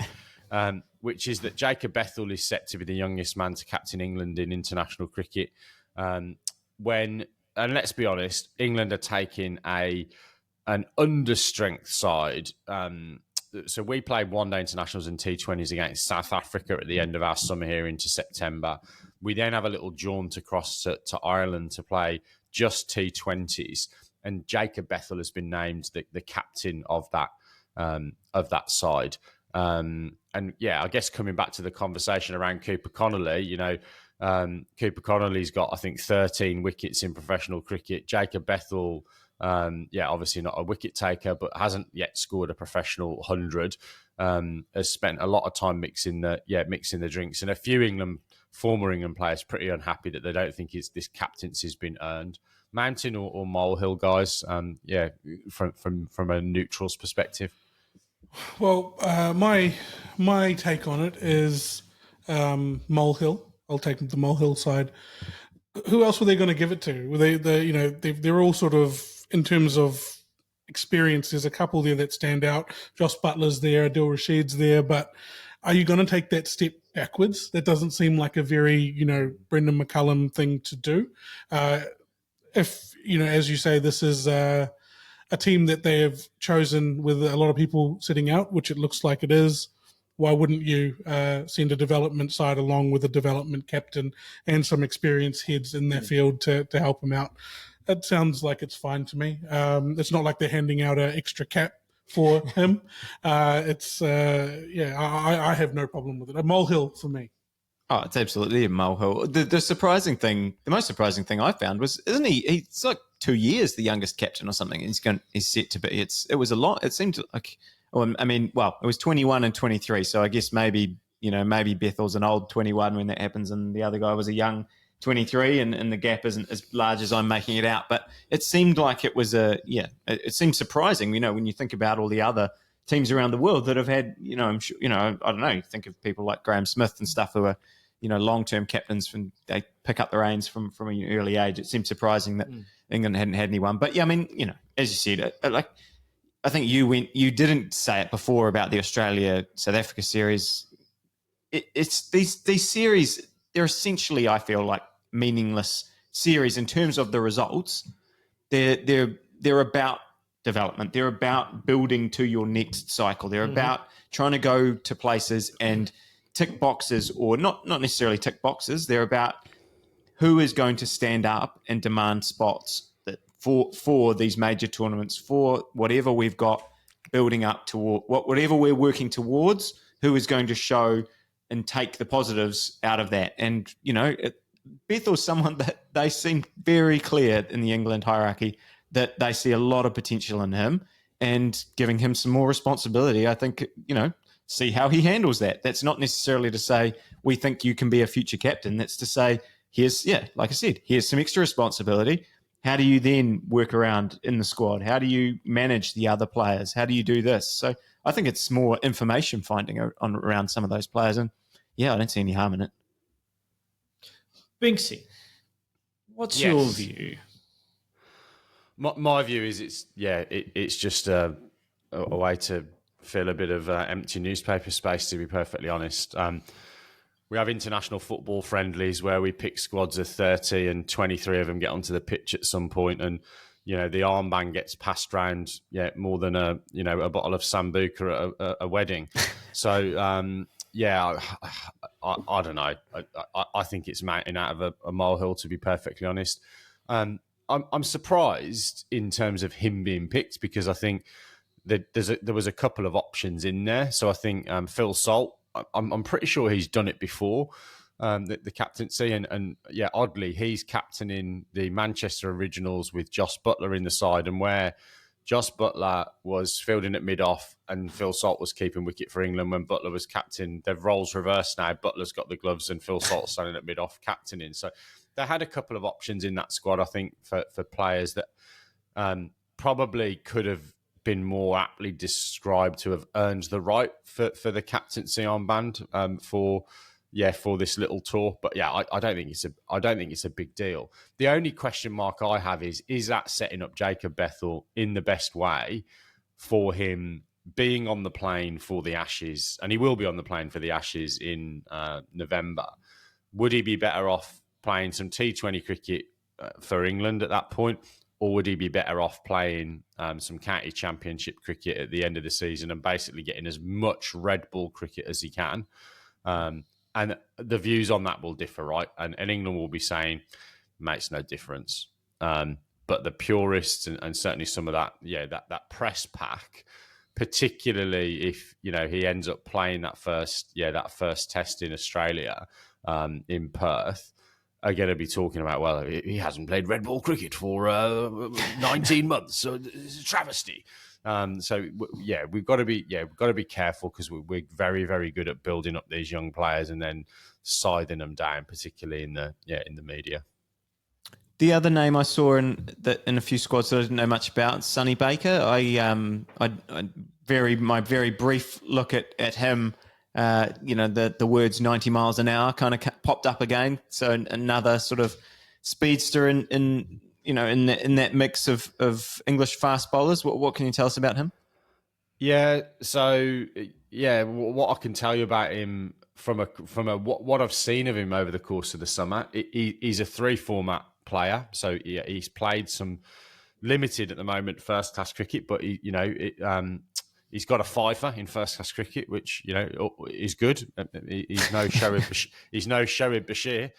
which is that Jacob Bethell is set to be the youngest man to captain England in international cricket. And let's be honest, England are taking an understrength side. So we played one-day internationals and T20s against South Africa at the end of our summer here into September. We then have a little jaunt across to Ireland to play just T20s, and Jacob Bethell has been named the captain of that side. I guess coming back to the conversation around Cooper Connolly, Cooper Connolly's got, I think, 13 wickets in professional cricket. Jacob Bethell, obviously not a wicket taker, but hasn't yet scored a professional 100. Has spent a lot of time mixing the drinks, and a few former England players pretty unhappy that they don't think this captaincy has been earned. Mountain or molehill, guys? From a neutral's perspective. Well, my take on it is molehill. I'll take the molehill side. Who else were they going to give it to? Were they're all sort of, in terms of experience, there's a couple there that stand out. Josh Butler's there, Adil Rashid's there, but are you going to take that step backwards? That doesn't seem like a very, Brendan McCullum thing to do. If, as you say, this is a team that they have chosen with a lot of people sitting out, which it looks like it is, why wouldn't you send a development side along with a development captain and some experienced heads in their field to help them out? It sounds like it's fine to me. It's not like they're handing out an extra cap for him. I have no problem with it. A molehill for me. Oh, it's absolutely a molehill. The most surprising thing I found was, isn't he? He's like 2 years the youngest captain or something. He's set to be. It was a lot. It seemed like. It was 21 and 23. So I guess maybe Bethel's an old 21 when that happens, and the other guy was a young 23, and the gap isn't as large as I'm making it out. But it seemed like it was it seemed surprising, when you think about all the other teams around the world that have had, I'm sure, I don't know, you think of people like Graham Smith and stuff who are, long-term captains, when they pick up the reins from an early age. It seemed surprising that England hadn't had anyone. But as you said, I think you didn't say it before about the Australia-South Africa series. It's these series, they're essentially, I feel like, meaningless series in terms of the results. They're about development. They're about building to your next cycle. They're about trying to go to places and tick boxes, or not necessarily tick boxes. They're about who is going to stand up and demand spots for these major tournaments, for whatever we've got building up toward, whatever we're working towards, who is going to show and take the positives out of that. And, Bethel's someone that they seem very clear in the England hierarchy that they see a lot of potential in him, and giving him some more responsibility, I think, see how he handles that. That's not necessarily to say we think you can be a future captain. That's to say, like I said, here's some extra responsibility. How do you then work around in the squad? How do you manage the other players? How do you do this? So I think it's more information finding around some of those players. And I don't see any harm in it. Binksy, what's your view? My view is it's just a way to fill a bit of empty newspaper space, to be perfectly honest. We have international football friendlies where we pick squads of 30 and 23 of them get onto the pitch at some point, and the armband gets passed round more than a bottle of Sambuca at a wedding. So I don't know. I think it's mountain out of a molehill, to be perfectly honest. I'm surprised in terms of him being picked, because I think that there was a couple of options in there. So I think Phil Salt, I'm pretty sure he's done it before, the captaincy, and oddly, he's captaining the Manchester Originals with Josh Butler in the side, and where Jos Buttler was fielding at mid-off and Phil Salt was keeping wicket for England when Buttler was captain. Their roles reversed now. Butler's got the gloves and Phil Salt's standing at mid-off captaining. So they had a couple of options in that squad, I think, for players that probably could have been more aptly described to have earned the right for the captaincy armband for this little tour. But yeah, I don't think it's a big deal. The only question mark I have is that setting up Jacob Bethell in the best way for him being on the plane for the Ashes, and he will be on the plane for the Ashes in November. Would he be better off playing some T20 cricket for England at that point, or would he be better off playing some county championship cricket at the end of the season and basically getting as much red ball cricket as he can? And the views on that will differ, right? And England will be saying, makes no difference. But the purists and certainly some of that, that press pack, particularly if, he ends up playing that first test in Australia, in Perth, are going to be talking about, well, he hasn't played red ball cricket for 19 months, so it's a travesty. We've got to be careful because we're very, very good at building up these young players and then scything them down, particularly in the media. The other name I saw in a few squads that I didn't know much about, Sonny Baker. My very brief look at him. The words 90 miles an hour kind of popped up again. So another sort of speedster in that mix of English fast bowlers. What can you tell us about him? Yeah. So what I can tell you about him from what I've seen of him over the course of the summer, he's a 3 format player. So he's played some limited at the moment first class cricket, but he's got a fifer in first class cricket, which is good. He's no Shoaib Bashir.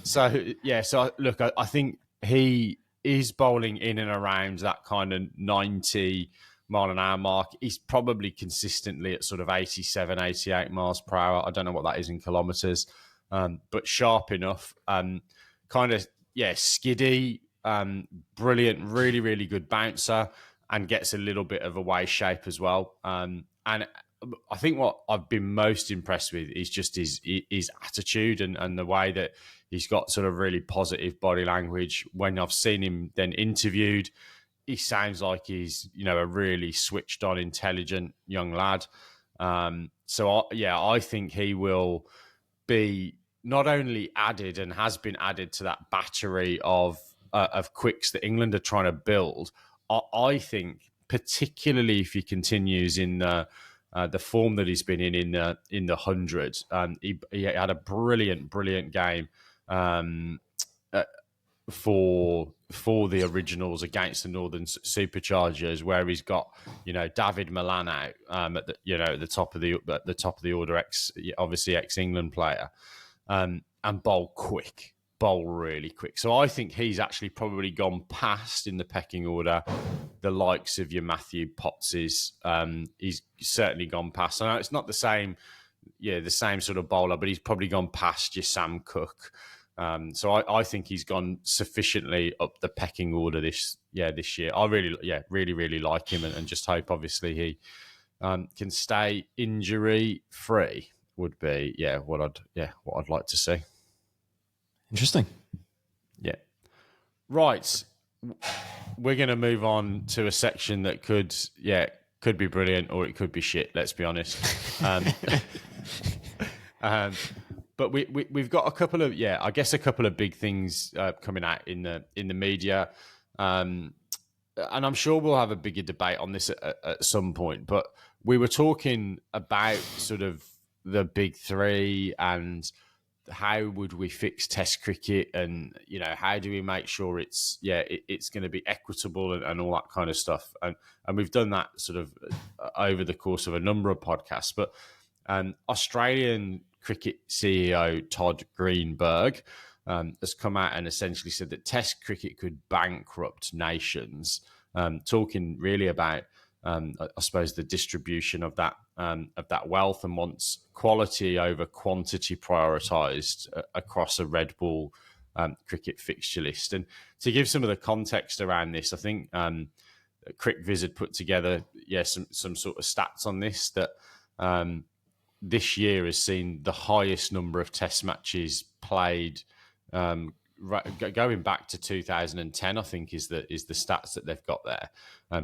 So look, I think he is bowling in and around that kind of 90 mile an hour mark. He's probably consistently at sort of 87, 88 miles per hour. I don't know what that is in kilometres, but sharp enough. Skiddy, brilliant, really, really good bouncer, and gets a little bit of a way shape as well. And I think what I've been most impressed with is just his attitude and the way that he's got sort of really positive body language. When I've seen him then interviewed, he sounds like he's, a really switched on, intelligent young lad. I think he will be not only added and has been added to that battery of quicks that England are trying to build. I think, particularly if he continues in the form that he's been in the 100, he had a brilliant game for the Originals against the Northern Superchargers, where he's got David Milan out at the top of the order, ex England player, and bowl really quick. So I think he's actually probably gone past in the pecking order the likes of your Matthew Pottses. He's certainly gone past. I know it's not the same sort of bowler, but he's probably gone past your Sam Cook. So I think he's gone sufficiently up the pecking order this year. I really like him, and just hope obviously he can stay injury free. Would be what I'd like to see. Interesting. Yeah. Right. We're going to move on to a section that could be brilliant or it could be shit. Let's be honest. But we've got a couple of big things coming out in the media, and I'm sure we'll have a bigger debate on this at some point. But we were talking about sort of the big three and how would we fix Test cricket, and how do we make sure it's going to be equitable and all that kind of stuff, and we've done that sort of over the course of a number of podcasts. But Australian cricket CEO Todd Greenberg has come out and essentially said that Test cricket could bankrupt nations, talking really about I suppose the distribution of that wealth, and wants quality over quantity prioritised across a red ball cricket fixture list. And to give some of the context around this, I think CricViz had put together some sort of stats on this, that this year has seen the highest number of test matches played going back to 2010, I think is the stats that they've got there.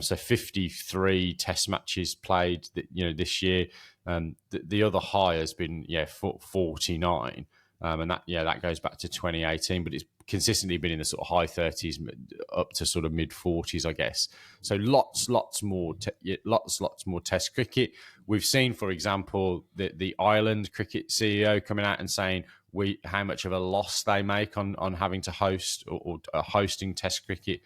So 53 test matches played this year. The other high has been 49, and that goes back to 2018, but it's consistently been in the sort of high 30s up to sort of mid 40s, I guess. So lots more test cricket. We've seen, for example, the Ireland cricket CEO coming out and saying how much of a loss they make on having to host or hosting test cricket.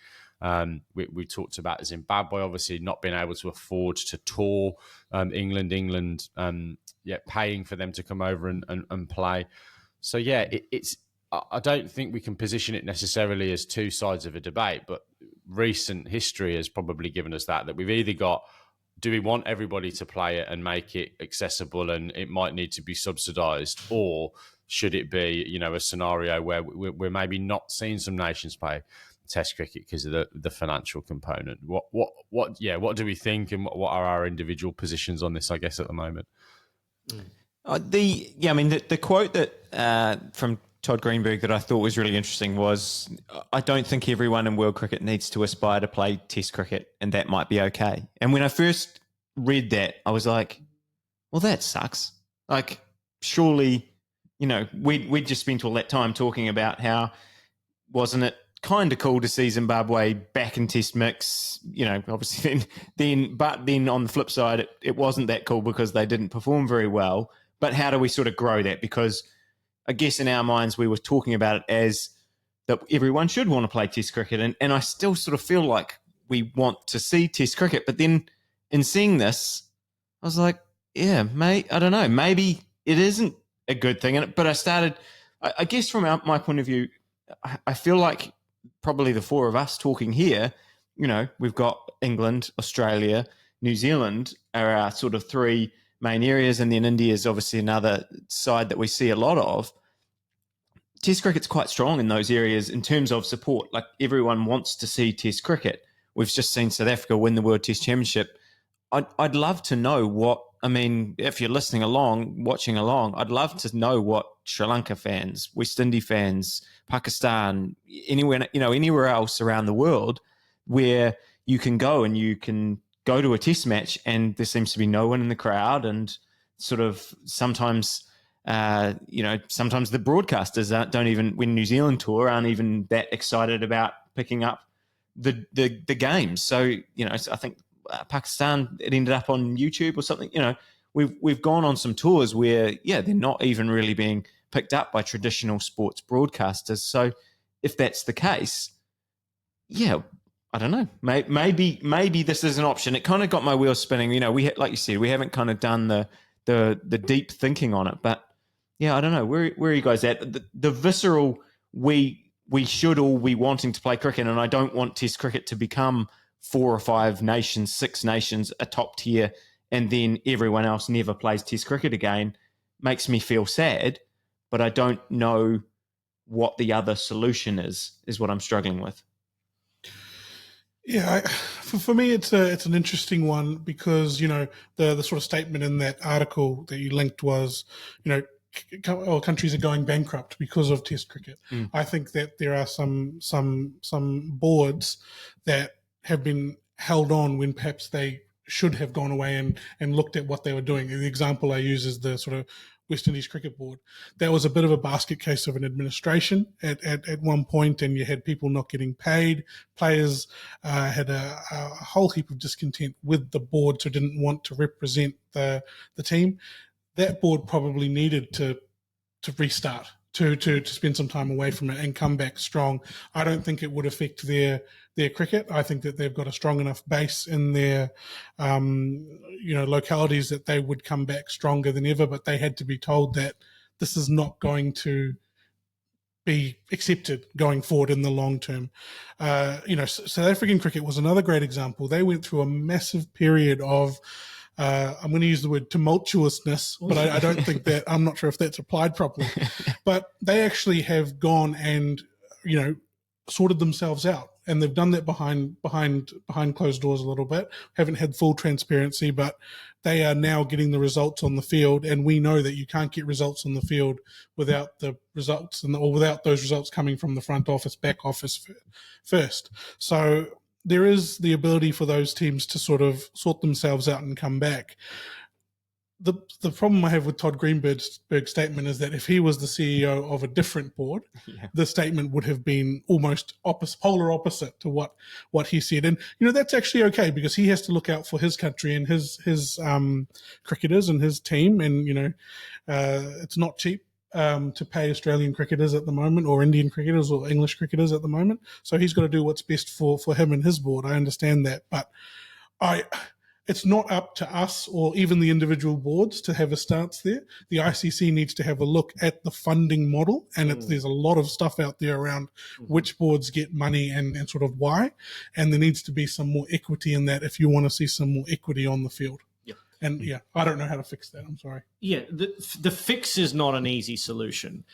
We talked about Zimbabwe obviously not being able to afford to tour England, paying for them to come over and play. So it's I don't think we can position it necessarily as two sides of a debate, but recent history has probably given us that we've either got, do we want everybody to play it and make it accessible and it might need to be subsidised, or should it be, a scenario where we're maybe not seeing some nations play Test cricket because of the financial component? What do we think, and what are our individual positions on this, I guess, at the moment? The quote that from Todd Greenberg that I thought was really interesting was, I don't think everyone in world cricket needs to aspire to play Test cricket, and that might be okay. And when I first read that, I was like, well, that sucks. Like, surely, we'd just spent all that time talking about how, wasn't it kind of cool to see Zimbabwe back in Test mix, obviously but then on the flip side, it wasn't that cool because they didn't perform very well. But how do we sort of grow that? Because I guess in our minds, we were talking about it as that everyone should want to play Test cricket. And I still sort of feel like we want to see Test cricket. But then in seeing this, I was like, I don't know, maybe it isn't a good thing. But I guess from my point of view, I feel like probably the four of us talking here, we've got England, Australia, New Zealand are our sort of three main areas, and then India is obviously another side that we see a lot of. Test cricket's quite strong in those areas in terms of support. Like, everyone wants to see Test cricket. We've just seen South Africa win the World Test Championship. I'd love to know if you're listening along, watching along, I'd love to know what Sri Lanka fans, West Indies fans, Pakistan, anywhere else around the world where you can go and you can go to a test match and there seems to be no one in the crowd, and sort of sometimes the broadcasters don't even, when New Zealand tour, aren't even that excited about picking up the games. So, I think Pakistan, it ended up on YouTube or something. We've gone on some tours where, they're not even really being picked up by traditional sports broadcasters. So if that's the case, I don't know. Maybe this is an option. It kind of got my wheels spinning. Like you said, we haven't kind of done the deep thinking on it. But I don't know. Where are you guys at? The visceral, we should all be wanting to play cricket, and I don't want Test cricket to become 4 or 5 nations, 6 nations, a top tier, and then everyone else never plays Test cricket again. Makes me feel sad, but I don't know what the other solution is what I'm struggling with. Yeah, for me, it's an interesting one because, the sort of statement in that article that you linked was, countries are going bankrupt because of Test cricket. I think that there are some boards that have been held on when perhaps they should have gone away and looked at what they were doing. The example I use is the sort of West Indies Cricket Board. That was a bit of a basket case of an administration at one point, and you had people not getting paid. Players had a whole heap of discontent with the board, so didn't want to represent the team. That board probably needed to restart, to spend some time away from it and come back strong. I don't think it would affect their cricket. I think that they've got a strong enough base in their localities that they would come back stronger than ever, but they had to be told that this is not going to be accepted going forward in the long term. South African cricket was another great example. They went through a massive period of I'm going to use the word tumultuousness, but I don't think that, I'm not sure if that's applied properly. But they actually have gone and sorted themselves out, and they've done that behind closed doors a little bit. Haven't had full transparency, but they are now getting the results on the field, and we know that you can't get results on the field without the results or without those results coming from the front office, back office first. So there is the ability for those teams to sort of sort themselves out and come back. The problem I have with Todd Greenberg's statement is that if he was the CEO of a different board, the statement would have been almost polar opposite to what he said. And, that's actually okay, because he has to look out for his country and his cricketers and his team. And, it's not cheap to pay Australian cricketers at the moment, or Indian cricketers or English cricketers at the moment. So he's got to do what's best for him and his board. I understand that. But it's not up to us or even the individual boards to have a stance there. The ICC needs to have a look at the funding model, and there's a lot of stuff out there around which boards get money and sort of why, and there needs to be some more equity in that if you want to see some more equity on the field. And I don't know how to fix that. I'm sorry. The fix is not an easy solution.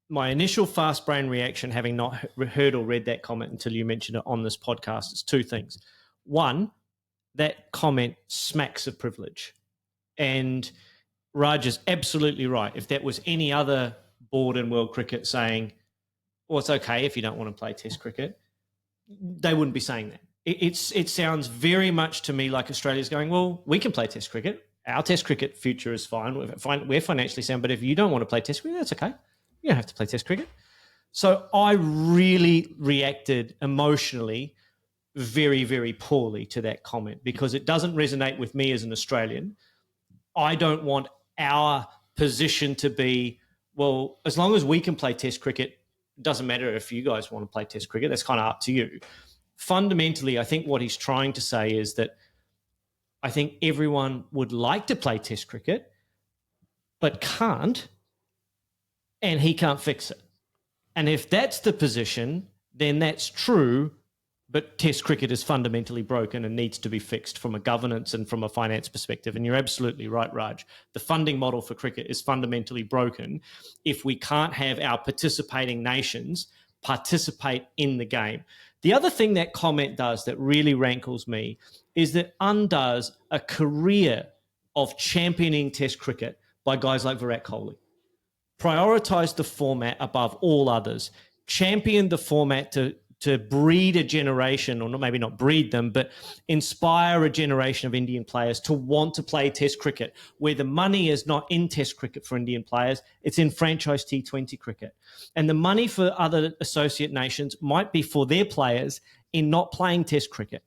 My initial fast brain reaction, having not heard or read that comment until you mentioned it on this podcast, is two things. One, that comment smacks of privilege. And Raj is absolutely right. If that was any other board in world cricket saying, well, it's okay if you don't want to play Test cricket, they wouldn't be saying that. It sounds very much to me like Australia's going, well, we can play Test cricket. Our Test cricket future is fine. We're financially sound, but if you don't want to play Test cricket, that's okay. You don't have to play Test cricket. So I really reacted emotionally very, very poorly to that comment, because it doesn't resonate with me as an Australian. I don't want our position to be, well, as long as we can play Test cricket, it doesn't matter if you guys want to play Test cricket. That's kind of up to you. Fundamentally, I think what he's trying to say is that I think everyone would like to play Test cricket, but can't, and he can't fix it. And if that's the position, then that's true. But Test cricket is fundamentally broken and needs to be fixed from a governance and from a finance perspective. And you're absolutely right, Raj. The funding model for cricket is fundamentally broken if we can't have our participating nations participate in the game. The other thing that comment does that really rankles me is that undoes a career of championing Test cricket by guys like Virat Kohli. Prioritise the format above all others. Champion the format to breed a generation, or maybe not breed them, but inspire a generation of Indian players to want to play Test cricket, where the money is not in Test cricket for Indian players, it's in franchise T20 cricket. And the money for other associate nations might be for their players in not playing Test cricket.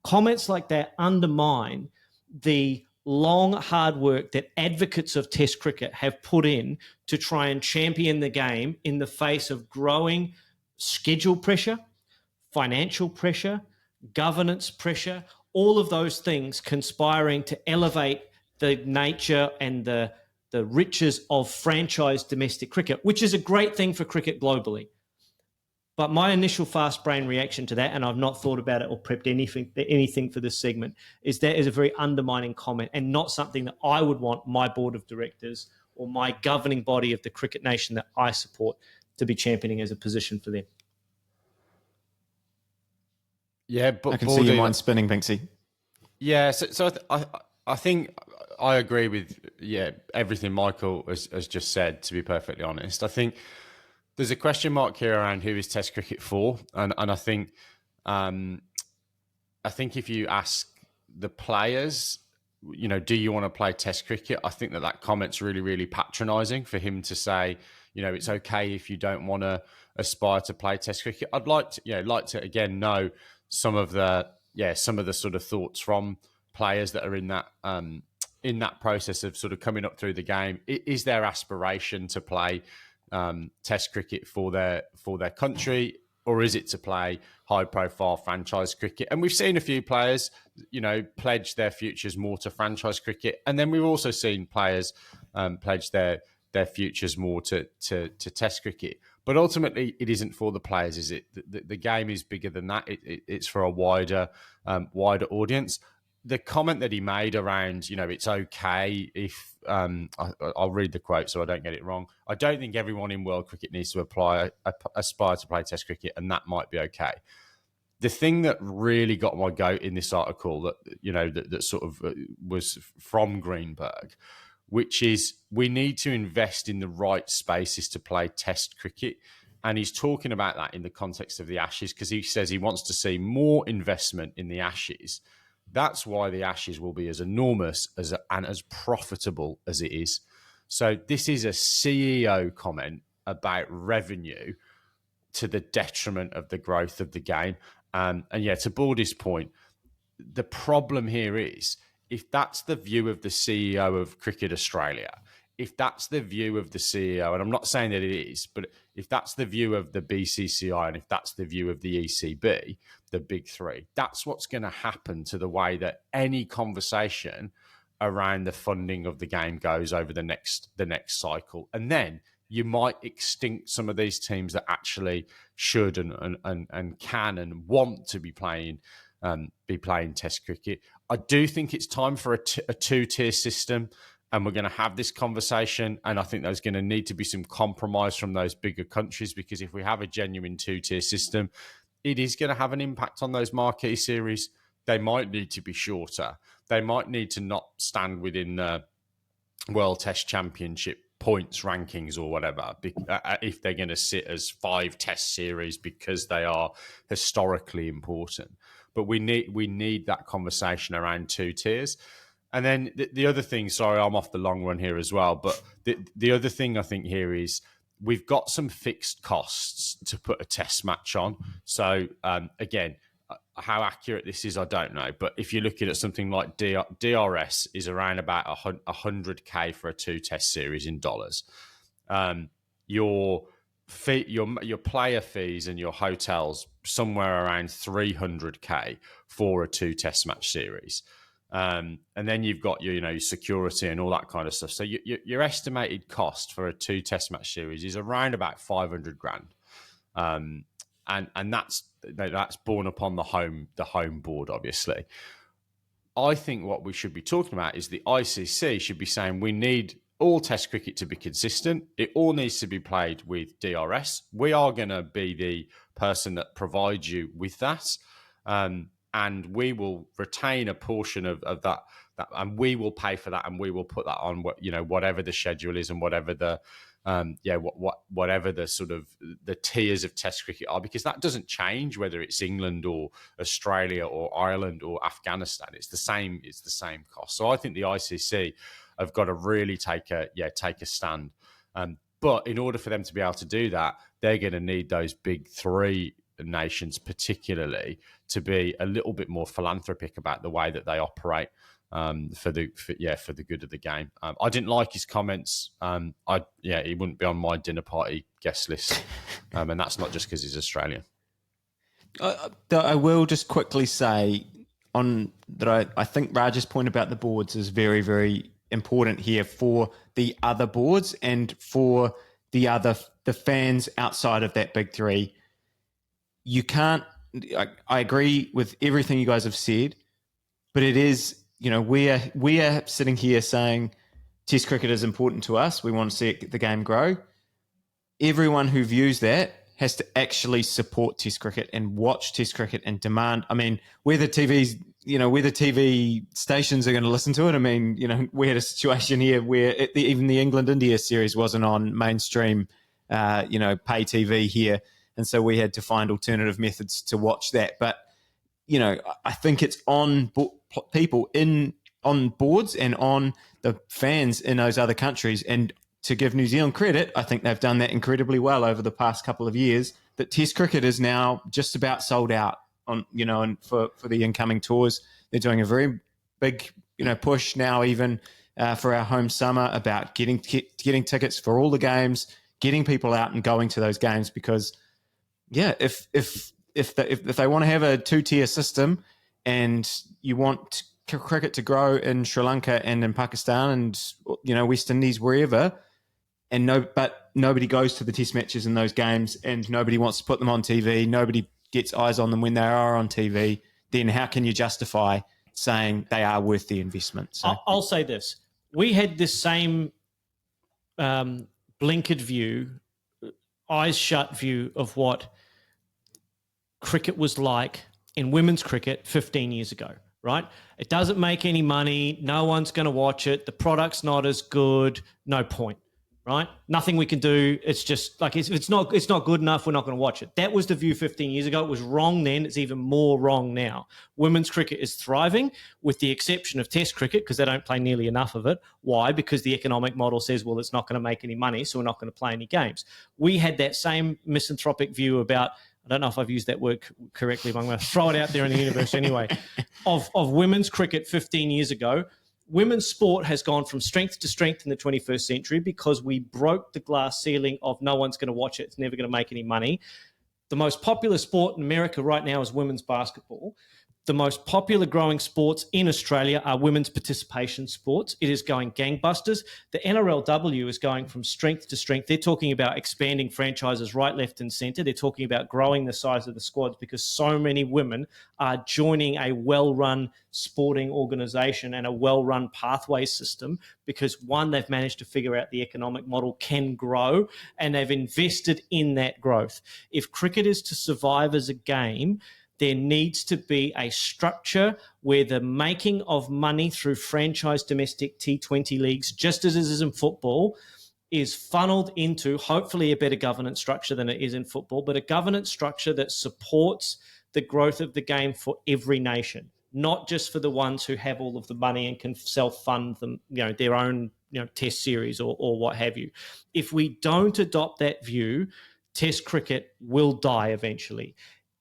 Comments like that undermine the long, hard work that advocates of Test cricket have put in to try and champion the game in the face of growing schedule pressure, financial pressure, governance pressure, all of those things conspiring to elevate the nature and the riches of franchise domestic cricket, which is a great thing for cricket globally. But my initial fast brain reaction to that, and I've not thought about it or prepped anything for this segment, is that is a very undermining comment and not something that I would want my board of directors or my governing body of the cricket nation that I support to be championing as a position for them. Yeah, but I can see your mind spinning, Binksy. Yeah, so I think I agree with everything Michael has just said, to be perfectly honest. I think there's a question mark here around who is Test cricket for, and I think if you ask the players, do you want to play Test cricket? I think that comment's really, really patronising for him to say, it's okay if you don't want to aspire to play Test cricket. I'd like to again know some of the sort of thoughts from players that are in that process of sort of coming up through the game. Is their aspiration to play Test cricket for their country, or is it to play high profile franchise cricket? And we've seen a few players, pledge their futures more to franchise cricket, and then we've also seen players pledge their futures more to Test cricket. But ultimately, it isn't for the players, is it? The game is bigger than that. It's for a wider audience. the comment that he made around, it's okay if I'll read the quote so I don't get it wrong. I don't think everyone in world cricket needs to aspire to play Test cricket, and that might be okay. The thing that really got my goat in this article that sort of was from Greenberg, which is we need to invest in the right spaces to play Test cricket. And he's talking about that in the context of the Ashes, because he says he wants to see more investment in the Ashes. That's why the Ashes will be as enormous and as profitable as it is. So this is a CEO comment about revenue to the detriment of the growth of the game. And to Baldy's point, the problem here is, if that's the view of the CEO of Cricket Australia, if that's the view of the CEO, and I'm not saying that it is, but if that's the view of the BCCI and if that's the view of the ECB, the big three, that's what's going to happen to the way that any conversation around the funding of the game goes over the next cycle. And then you might extinct some of these teams that actually should and can and want to be playing Test cricket. I do think it's time for a two-tier system, and we're going to have this conversation. And I think there's going to need to be some compromise from those bigger countries, because if we have a genuine two-tier system, it is going to have an impact on those marquee series. They might need to be shorter. They might need to not stand within the World Test Championship points rankings or whatever, if they're going to sit as 5 Test series, because they are historically important. But we need that conversation around 2 tiers. And then the other thing, sorry, I'm off the long run here as well, but the other thing I think here is we've got some fixed costs to put a test match on. So again, how accurate this is, I don't know. But if you're looking at something like DRS is around about 100K for a 2 test series in dollars. Your player fees and your hotels somewhere around 300K for a 2 test match series. And then you've got your security and all that kind of stuff. So your estimated cost for a 2 test match series is around about 500 grand. And that's borne upon the home board, obviously. I think what we should be talking about is the ICC should be saying we need all Test cricket to be consistent. It all needs to be played with DRS. We are going to be the person that provides you with that. And we will retain a portion of that, and we will pay for that, and we will put that on whatever the schedule is and whatever the whatever the sort of the tiers of Test cricket are, because that doesn't change whether it's England or Australia or Ireland or Afghanistan. It's the same cost. So I think the ICC have got to really take a stand. But in order for them to be able to do that, they're going to need those big 3 nations particularly to be a little bit more philanthropic about the way that they operate for the good of the game. I didn't like his comments. He wouldn't be on my dinner party guest list, and that's not just because he's Australian. I will just quickly say that I think Raj's point about the boards is very, very important here for the other boards and for the fans outside of that big 3. You can't. I agree with everything you guys have said, but it is, we are sitting here saying Test cricket is important to us. We want to see the game grow. Everyone who views that has to actually support Test cricket and watch Test cricket and demand. I mean, whether TV stations are going to listen to it. I mean, we had a situation here where even the England-India series wasn't on mainstream, pay TV here. And so we had to find alternative methods to watch that. But, I think it's on people on boards and on the fans in those other countries. And to give New Zealand credit, I think they've done that incredibly well over the past couple of years, that Test cricket is now just about sold out on, and for the incoming tours. They're doing a very big, push now even for our home summer about getting tickets for all the games, getting people out and going to those games, because if they want to have a 2-tier system and you want cricket to grow in Sri Lanka and in Pakistan and West Indies, wherever, but nobody goes to the Test matches in those games and nobody wants to put them on TV, nobody gets eyes on them when they are on TV, then how can you justify saying they are worth the investment. So I'll say this. We had this same blinkered view, eyes shut view of what cricket was like in women's cricket 15 years ago, right? It doesn't make any money. No one's going to watch it. The product's not as good. No point, right? Nothing we can do. It's just like it's not good enough. We're not going to watch it. That was the view 15 years ago. It was wrong then. It's even more wrong now. Women's cricket is thriving, with the exception of Test cricket, because they don't play nearly enough of it. Why? Because the economic model says, well, it's not going to make any money, so we're not going to play any games. We had that same misanthropic view about, I don't know if I've used that word correctly, but I'm going to throw it out there in the universe anyway, of women's cricket 15 years ago. Women's sport has gone from strength to strength in the 21st century because we broke the glass ceiling of no one's going to watch it. It's never going to make any money. The most popular sport in America right now is women's basketball. The most popular growing sports in Australia are women's participation sports. It is going gangbusters. The NRLW is going from strength to strength. They're talking about expanding franchises right, left, and centre. They're talking about growing the size of the squads because so many women are joining a well-run sporting organisation and a well-run pathway system because, one, they've managed to figure out the economic model can grow and they've invested in that growth. If cricket is to survive as a game, there needs to be a structure where the making of money through franchise domestic T20 leagues, just as it is in football, is funneled into hopefully a better governance structure than it is in football, but a governance structure that supports the growth of the game for every nation, not just for the ones who have all of the money and can self-fund them, their own, test series or what have you. If we don't adopt that view, test cricket will die eventually.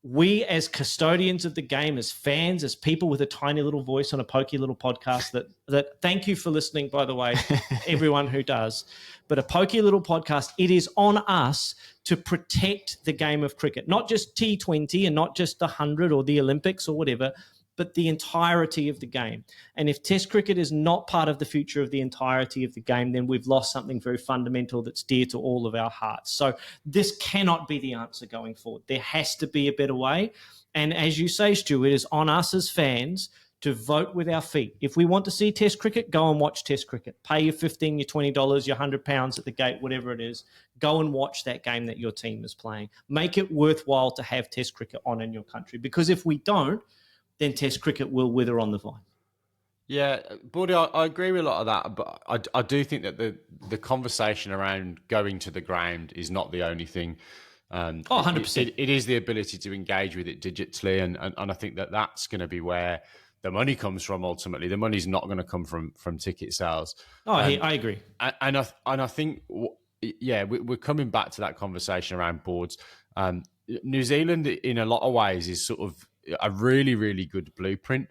We, as custodians of the game, as fans, as people with a tiny little voice on a pokey little podcast that thank you for listening, by the way, everyone who does, but a pokey little podcast, it is on us to protect the game of cricket, not just T20 and not just the 100 or the Olympics or whatever, but the entirety of the game. And if Test cricket is not part of the future of the entirety of the game, then we've lost something very fundamental that's dear to all of our hearts. So this cannot be the answer going forward. There has to be a better way. And as you say, Stu, it is on us as fans to vote with our feet. If we want to see Test cricket, go and watch Test cricket. Pay your $15, your $20, your £100 at the gate, whatever it is. Go and watch that game that your team is playing. Make it worthwhile to have Test cricket on in your country. Because if we don't, then Test cricket will wither on the vine. Yeah, Baldy, I agree with a lot of that, but I do think that the conversation around going to the ground is not the only thing. 100%. It is the ability to engage with it digitally, and I think that that's going to be where the money comes from ultimately. The money's not going to come from ticket sales. I agree. And I think, yeah, we're coming back to that conversation around boards. New Zealand, in a lot of ways, is sort of a really, really good blueprint.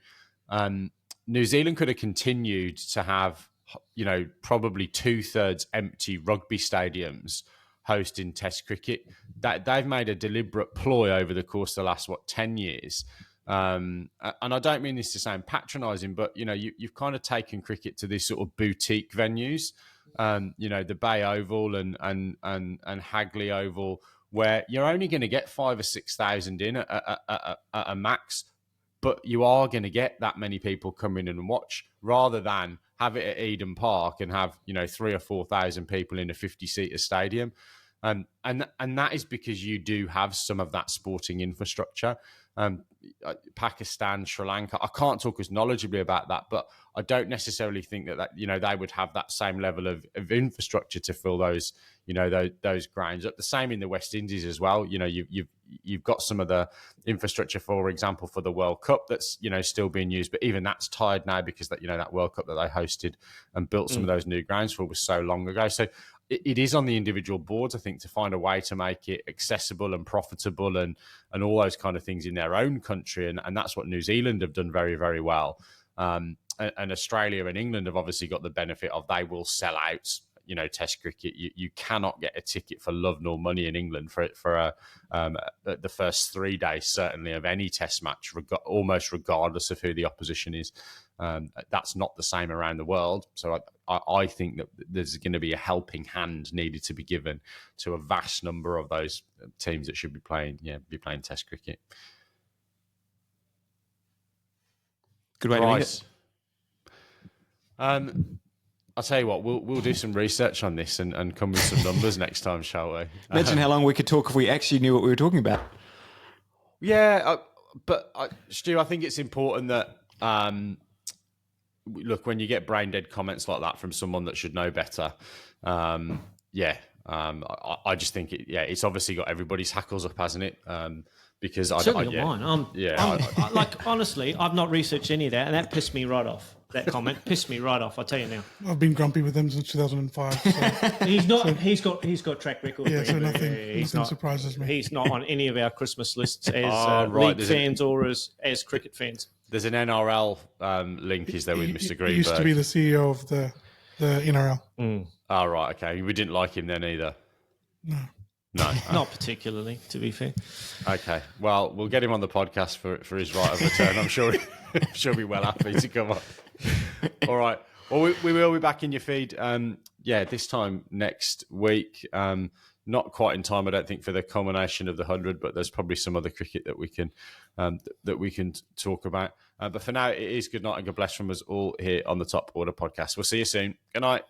New Zealand could have continued to have, probably 2/3 empty rugby stadiums hosting Test cricket. That they've made a deliberate ploy over the course of the last 10 years. And I don't mean this to sound patronising, but you've kind of taken cricket to these sort of boutique venues, the Bay Oval and Hagley Oval, where you're only going to get 5,000 or 6,000 in at a max, but you are going to get that many people come in and watch, rather than have it at Eden Park and have 3,000 or 4,000 people in a 50-seater stadium. And that is because you do have some of that sporting infrastructure. Pakistan, Sri Lanka, I can't talk as knowledgeably about that, but I don't necessarily think that they would have that same level of infrastructure to fill those those grounds. The same in the West Indies as well. You've got some of the infrastructure, for example, for the World Cup that's still being used, but even that's tired now because that World Cup that they hosted and built some of those new grounds for was so long ago. So it is on the individual boards, I think, to find a way to make it accessible and profitable and all those kind of things in their own country. And that's what New Zealand have done very, very well. And Australia and England have obviously got the benefit of they will sell out, Test cricket. You cannot get a ticket for love nor money in England for the first 3 days, certainly, of any Test match, almost regardless of who the opposition is. That's not the same around the world. So I think that there's going to be a helping hand needed to be given to a vast number of those teams that should be playing Test cricket. Good way to read it. I'll tell you what, we'll do some research on this and come with some numbers next time, shall we? Imagine how long we could talk if we actually knew what we were talking about. Yeah, but Stu, I think it's important that look, when you get brain dead comments like that from someone that should know better, I just think it's obviously got everybody's hackles up, hasn't it? Because certainly got mine. Like honestly, I've not researched any of that, and that pissed me right off. That comment pissed me right off. I tell you now. I've been grumpy with him since 2005. So. He's not. He's got track record. Yeah, so nothing surprises me. He's not on any of our Christmas lists as league fans or as cricket fans. There's an NRL link, is there, with Mr. Greenberg? He used to be the CEO of the NRL. Oh, right, okay. We didn't like him then either. No, not particularly, to be fair. Okay, well, we'll get him on the podcast for his right of return. I'm sure he'll be well happy to come on. All right. Well, we will be back in your feed. This time next week. Not quite in time, I don't think, for the culmination of the 100, but there's probably some other cricket that we can talk about. But for now, it is good night and God bless from us all here on the Top Order podcast. We'll see you soon. Good night.